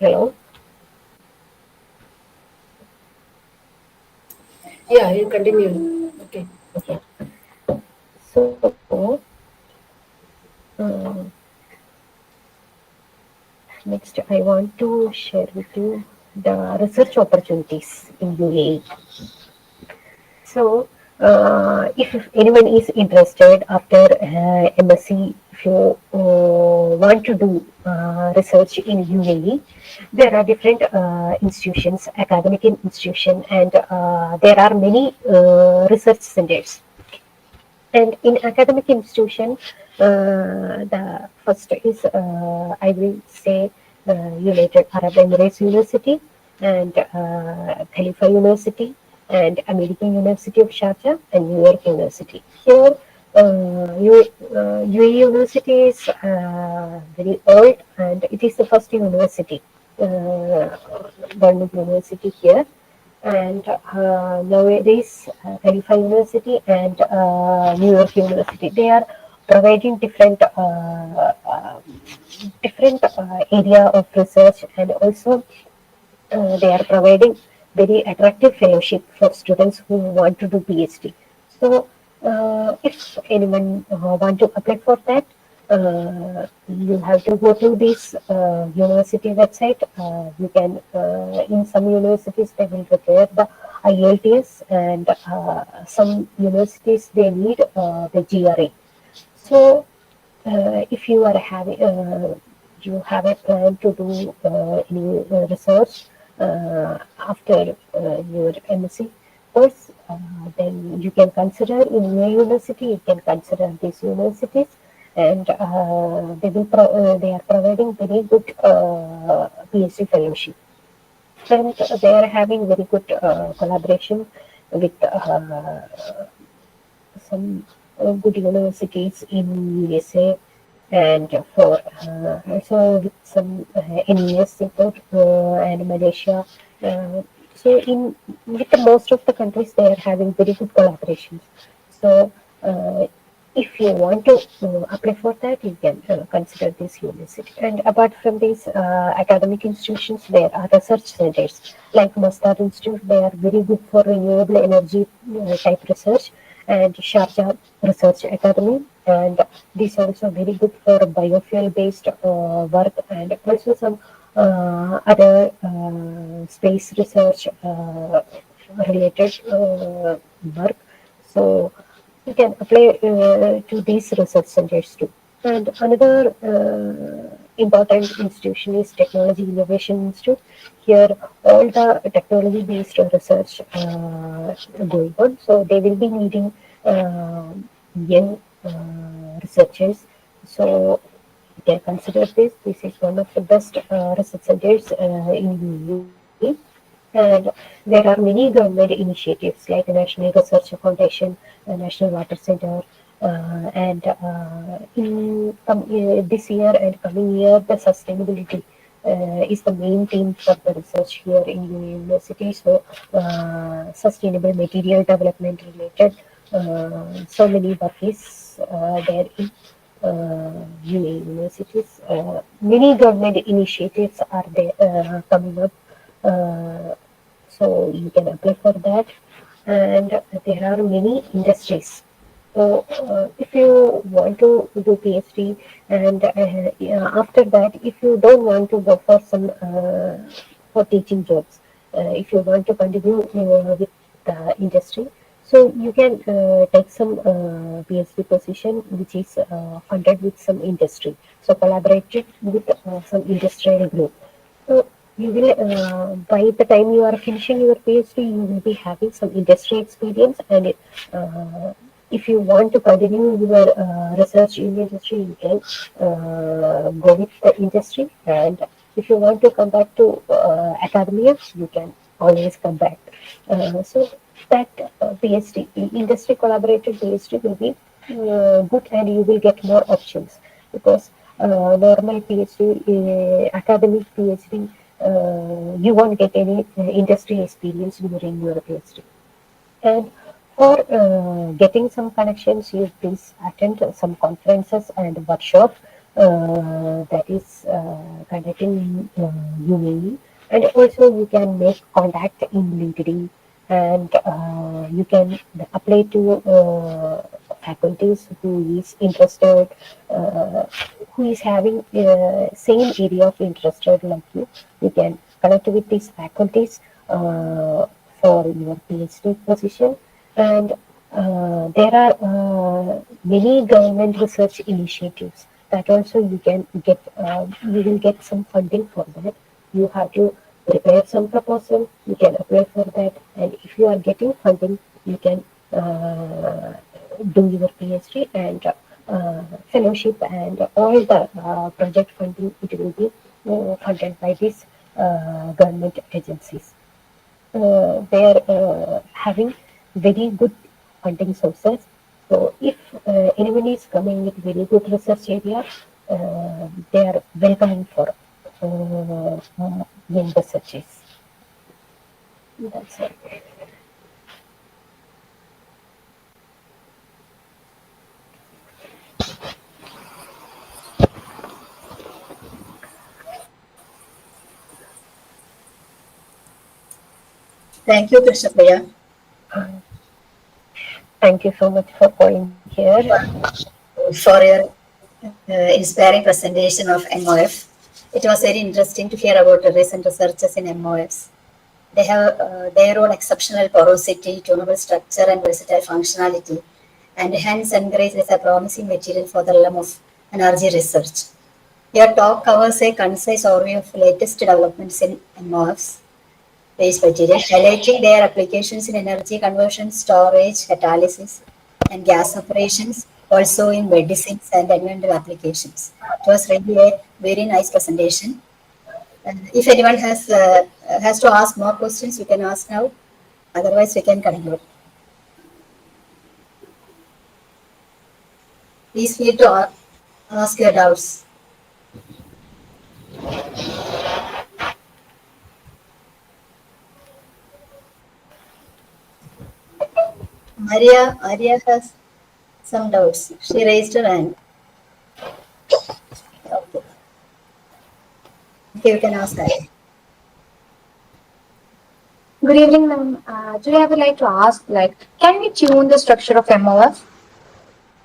Hello. Yeah, you continue. Okay. Okay. So uh, next, I want to share with you the research opportunities in UAE. So, if anyone is interested after MSc, if you want to do research in UAE, there are different institutions, academic institution, and there are many research centers. And in academic institution, the first is I will say United Arab Emirates University and Khalifa University and American University of Sharjah and New York University. Here, UAE University is very old and it is the first university, government university here. And nowadays, Khalifa University and New York University, they are providing different area of research, and also they are providing very attractive fellowship for students who want to do PhD. So, if anyone want to apply for that, you have to go to this university website. You can in some universities they will require the IELTS, and some universities they need the GRE. So if you are having you have a plan to do any research after your MSc course, then you can consider in your university. You can consider these universities, and they are providing very good PhD fellowship, and they are having very good collaboration with some good universities in USA, and for also with some NES support and Malaysia. Uh, so in with the most of the countries they are having very good collaborations. So if you want to apply for that, you can consider this university. And apart from these academic institutions, there are research centers like Mustard Institute. They are very good for renewable energy type research, and Sharjah Research Academy, and this also very good for biofuel based work, and also some other space research related work. So you can apply to these research centers too. And another important institution is Technology Innovation Institute. Here, all the technology-based research going on. So they will be needing young researchers. So you can consider this. This is one of the best research centers in UAE. And there are many government initiatives like National Research Foundation, National Water Center, and this year and coming year, the sustainability is the main theme for the research here in university. So, sustainable material development related, so many work is there in universities. Many government initiatives are there coming up, uh, so you can apply for that. And there are many industries. So if you want to do PhD, and yeah, after that, if you don't want to go for some for teaching jobs, if you want to continue with the industry, so you can take some PhD position which is funded with some industry. So collaborated with some industrial group. So you will, by the time you are finishing your PhD, you will be having some industry experience, and if you want to continue your research in industry, you can go with the industry. And if you want to come back to academia, you can always come back. So that PhD, industry collaborated PhD will be good, and you will get more options because normal PhD, academic PhD, you won't get any industry experience during your PhD. And for getting some connections, you please attend some conferences and workshop that is conducted in UAE. And also you can make contact in LinkedIn, and you can apply to faculties who is interested, uh, who is having same area of interest like you. You can connect with these faculties for your PhD position. And there are many government research initiatives that also you can get. You will get some funding for that. You have to prepare some proposal. You can apply for that, and if you are getting funding, you can do your PhD and fellowship and all the project funding. It will be funded by these government agencies. They are having very good funding sources. So if anyone is coming with very good research area, they are welcoming for young researchers. That's it. Thank you, Krishnapriya, Thank you so much for calling here. for your inspiring presentation of MOF. It was very interesting to hear about the recent researches in MOFs. They have their own exceptional porosity, tunable structure, and versatile functionality, and hence encourage as a promising material for the realm of energy research. Your talk covers a concise overview of latest developments in MOFs based material, highlighting their applications in energy conversion, storage, catalysis, and gas operations, also in medicines and environmental applications. It was really a very nice presentation. If anyone has to ask more questions, you can ask now. Otherwise, we can conclude. Please feel to ask your doubts. Maria has some doubts. She raised her hand. Okay, okay, you can ask her. Good evening, ma'am. Today I would like to ask, can we tune the structure of MOF?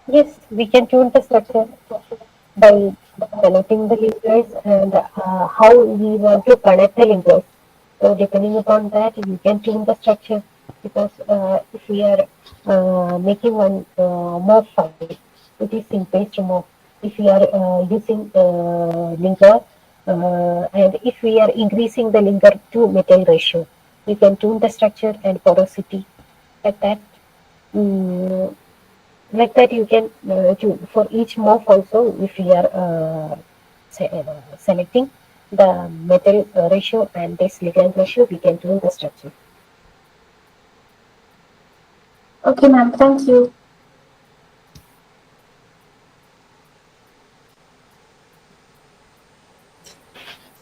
Yes, we can tune the structure by selecting the linkers and how we want to connect the linkers. So depending upon that, you can tune the structure, because if we are making one more file, it is sync-based more. If we are using linker, and if we are increasing the linker to metal ratio, we can tune the structure and porosity like that. Mm, like that you can for each morph also, if we are selecting, the metal ratio and this ligand ratio, we can tune the structure. Okay, ma'am. Thank you.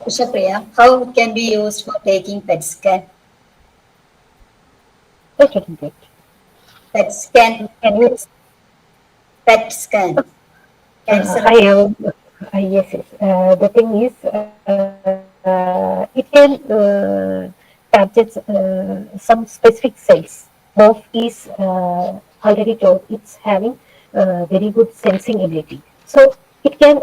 Krishnapriya, how it can be used for taking PET scan? I didn't get. PET scan, Can you? PET scan, cancer. I am. Yes, yes. The thing is, it can target some specific cells. MOF is already told it's having very good sensing ability. So it can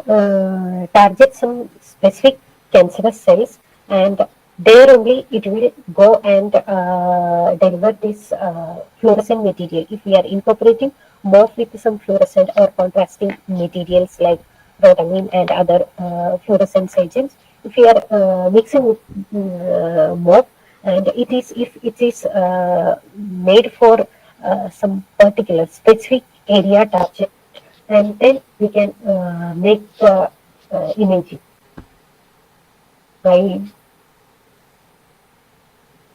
target some specific cancerous cells, and there only it will go and deliver this fluorescent material. If we are incorporating MOF with some fluorescent or contrasting materials like rotamine and other fluorescence agents, if we are mixing with MOF, and it is if it is made for some particular specific area target, and then we can make the imaging. I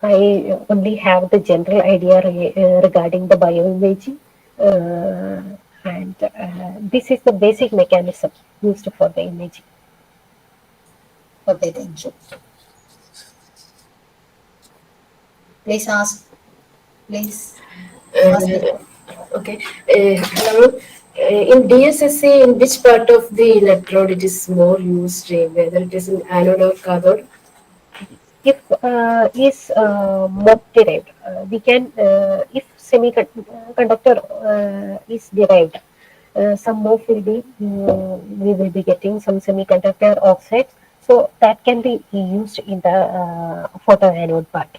I only have the general idea regarding the bioimaging, and this is the basic mechanism used for the imaging. Okay, thank you. Please ask. Please ask me. Uh, okay. Hello. In DSSC, in which part of the electrode it is more used, whether it is in anode or cathode? If is more derived, we can if semiconductor is derived, some more will be we will be getting some semiconductor oxides, so that can be used in the photoanode part.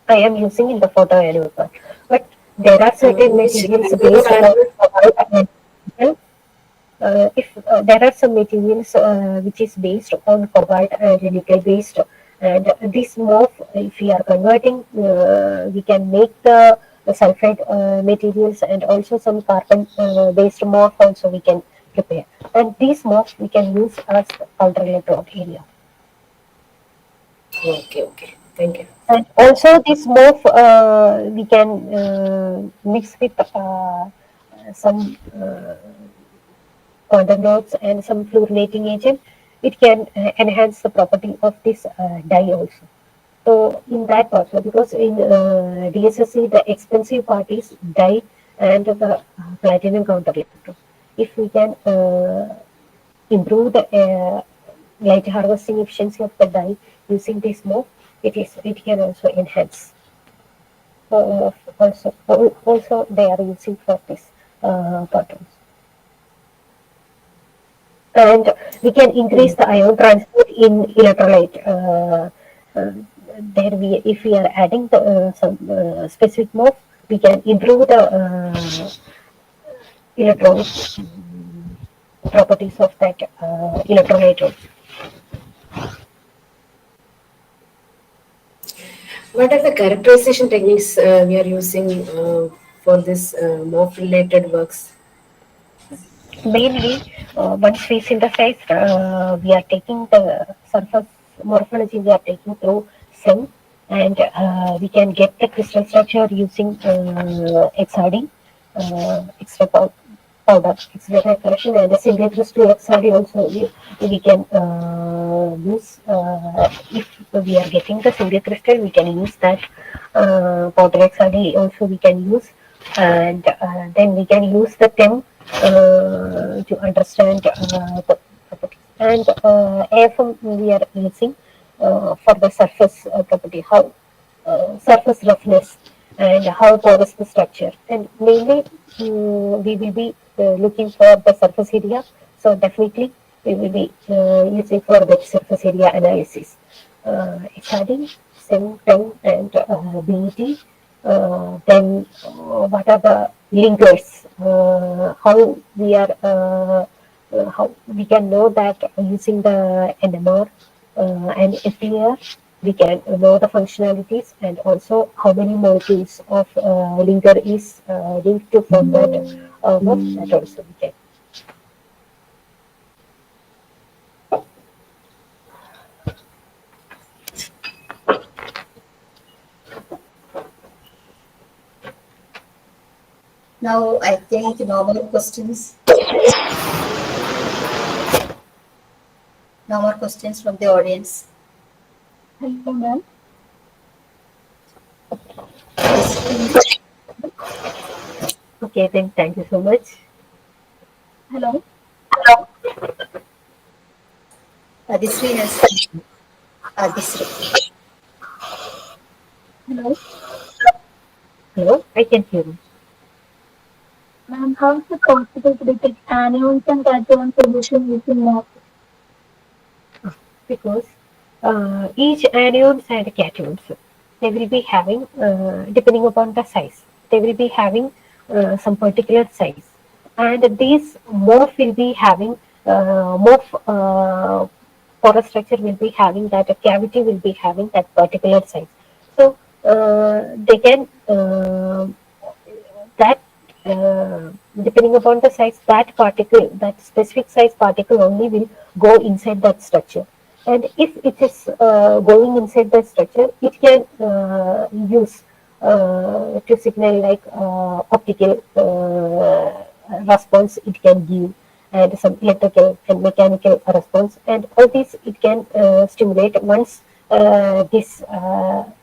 I am using in the photoanode part, but there are certain Which materials anode or based on anode? cobalt. If there are some materials which is based on cobalt and nickel based, and this MOF, if we are converting, we can make the sulfide materials, and also some carbon based MOF also we can prepare. And these MOF we can use as counter electrode area. Okay, okay. Thank you. And also this MOF we can mix with some notes and some fluorinating agent, it can enhance the property of this dye also. So in that also, because in DSSC the expensive part is dye and the platinum counter electrode. If we can improve the light harvesting efficiency of the dye using this mode, it can also enhance. Also they are using for this patterns. And we can increase the ion transport in electrolyte. Uh, there we, if we are adding the some specific mode, we can improve the electronic properties of that electrolyte. What are the characterization techniques we are using for this MOF related works? Mainly, once we synthesize, we are taking the surface morphology, we are taking through SEM, and we can get the crystal structure using XRD, extra powder, X-ray diffraction, and the single crystal XRD also we can use. If we are getting the single crystal, we can use that powder XRD also we can use, and then we can use the TEM to understand the properties. And AFM we are using for the surface property, how surface roughness and how porous the structure. And mainly we will be looking for the surface area. So definitely we will be using for the surface area analysis. XRD, SEM, TEM, and BET. Then what are the linkers? How we are how we can know that using the NMR and FDR, we can know the functionalities, and also how many molecules of linker is linked to form that that also we can. Now I think no more questions. No more questions from the audience. Hello, ma'am. Yes, Okay, then thank you so much. Hello. Adisri has Adisri. Hello. Hello, I can hear you. Ma'am, how is it possible to detect anions and cations solution using MOF? Because each anions and cations, they will be having, depending upon the size, they will be having some particular size, and these morph will be having morph porous structure will be having that a cavity will be having that particular size. So they can that depending upon the size, that particle, that specific size particle only will go inside that structure. And if it is going inside the structure, it can use to signal like optical response it can give, and some electrical and mechanical response, and all this it can stimulate once this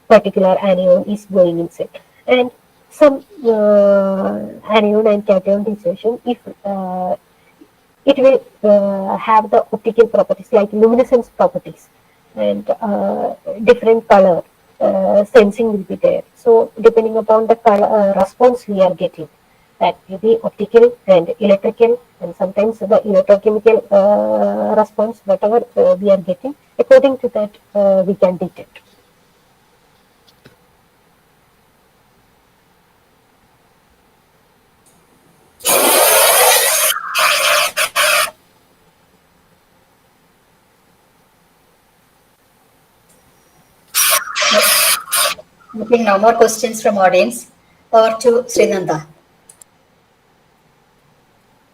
particular anion is going inside. And some anion and cation dissociation, if it will have the optical properties like luminescence properties, and different color sensing will be there. So depending upon the color response we are getting, that will be optical and electrical, and sometimes the electrochemical response, whatever we are getting, according to that we can detect. I think no more questions from audience. Over to Srinanda.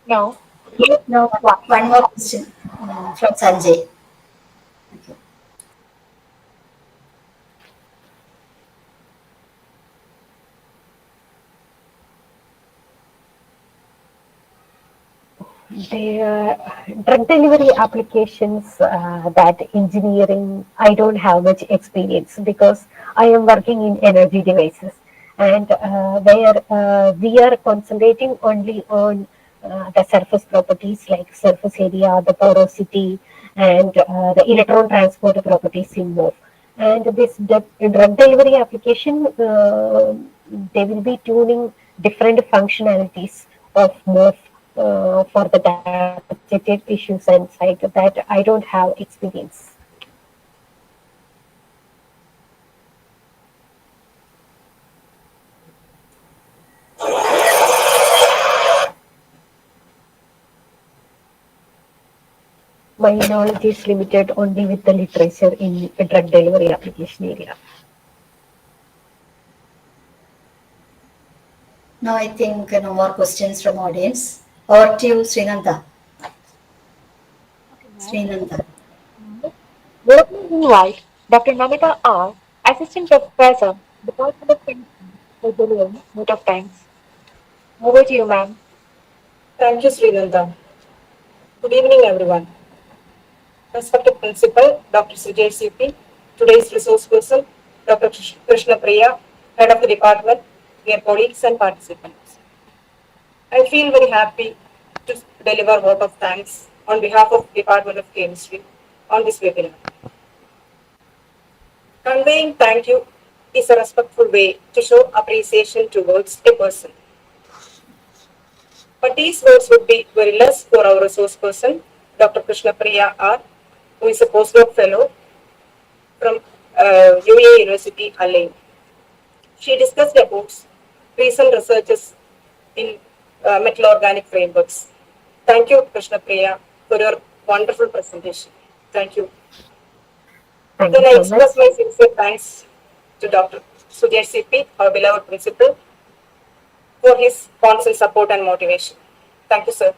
No. No. One more question from Sanjay. Okay. The drug delivery applications, that engineering, I don't have much experience because I am working in energy devices, and where we are concentrating only on the surface properties like surface area, the porosity, and the electron transport properties in MOF. And this drug delivery application, they will be tuning different functionalities of MOF for the targeted issues and site that I don't have experience. My knowledge is limited only with the literature in the drug delivery application area. Now I think no more questions from audience. Over to you, Srinanda. Okay, ma'am. Srinanda. Let me invite Dr. Namita R, Assistant Professor, Department of Chemistry, for delivering vote of thanks. Over to you, ma'am. Thank you, Srinanda. Good evening, everyone. Respected Principal, Dr. Sujay CP, today's resource person, Dr. Krishnapriya, Head of the Department, dear colleagues and participants. I feel very happy to deliver vote of thanks on behalf of Department of Chemistry on this webinar. Conveying thank you is a respectful way to show appreciation towards a person. But these words would be very less for our resource person, Dr. Krishnapriya R, who is a postdoc fellow from UA University, Allain. She discussed about recent researches in metal organic frameworks. Thank you, Krishnapriya, for your wonderful presentation. Thank you. Thank Then you I so much. express my sincere thanks to Dr. Sujay CP, our beloved principal, for his constant support and motivation. Thank you, sir.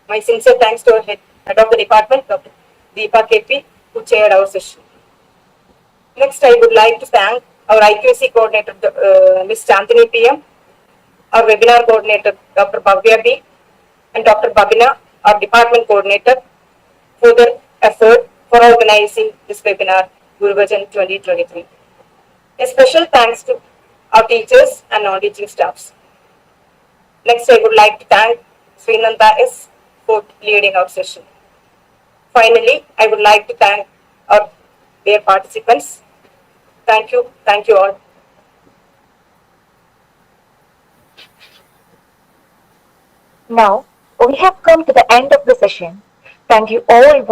My sincere thanks to our head of the department, Dr. Deepa KP, who chaired our session. Next, I would like to thank our IQC coordinator, Ms. Chandini PM, our webinar coordinator, Dr. Bhavya B, and Dr. Babina, our department coordinator, for their effort for organizing this webinar, Guruvachan2023. A special thanks to our teachers and non-teaching staffs. Next, I would like to thank Srinanda S for leading our session. Finally, I would like to thank our dear participants. Thank you all. Now, we have come to the end of the session. Thank you all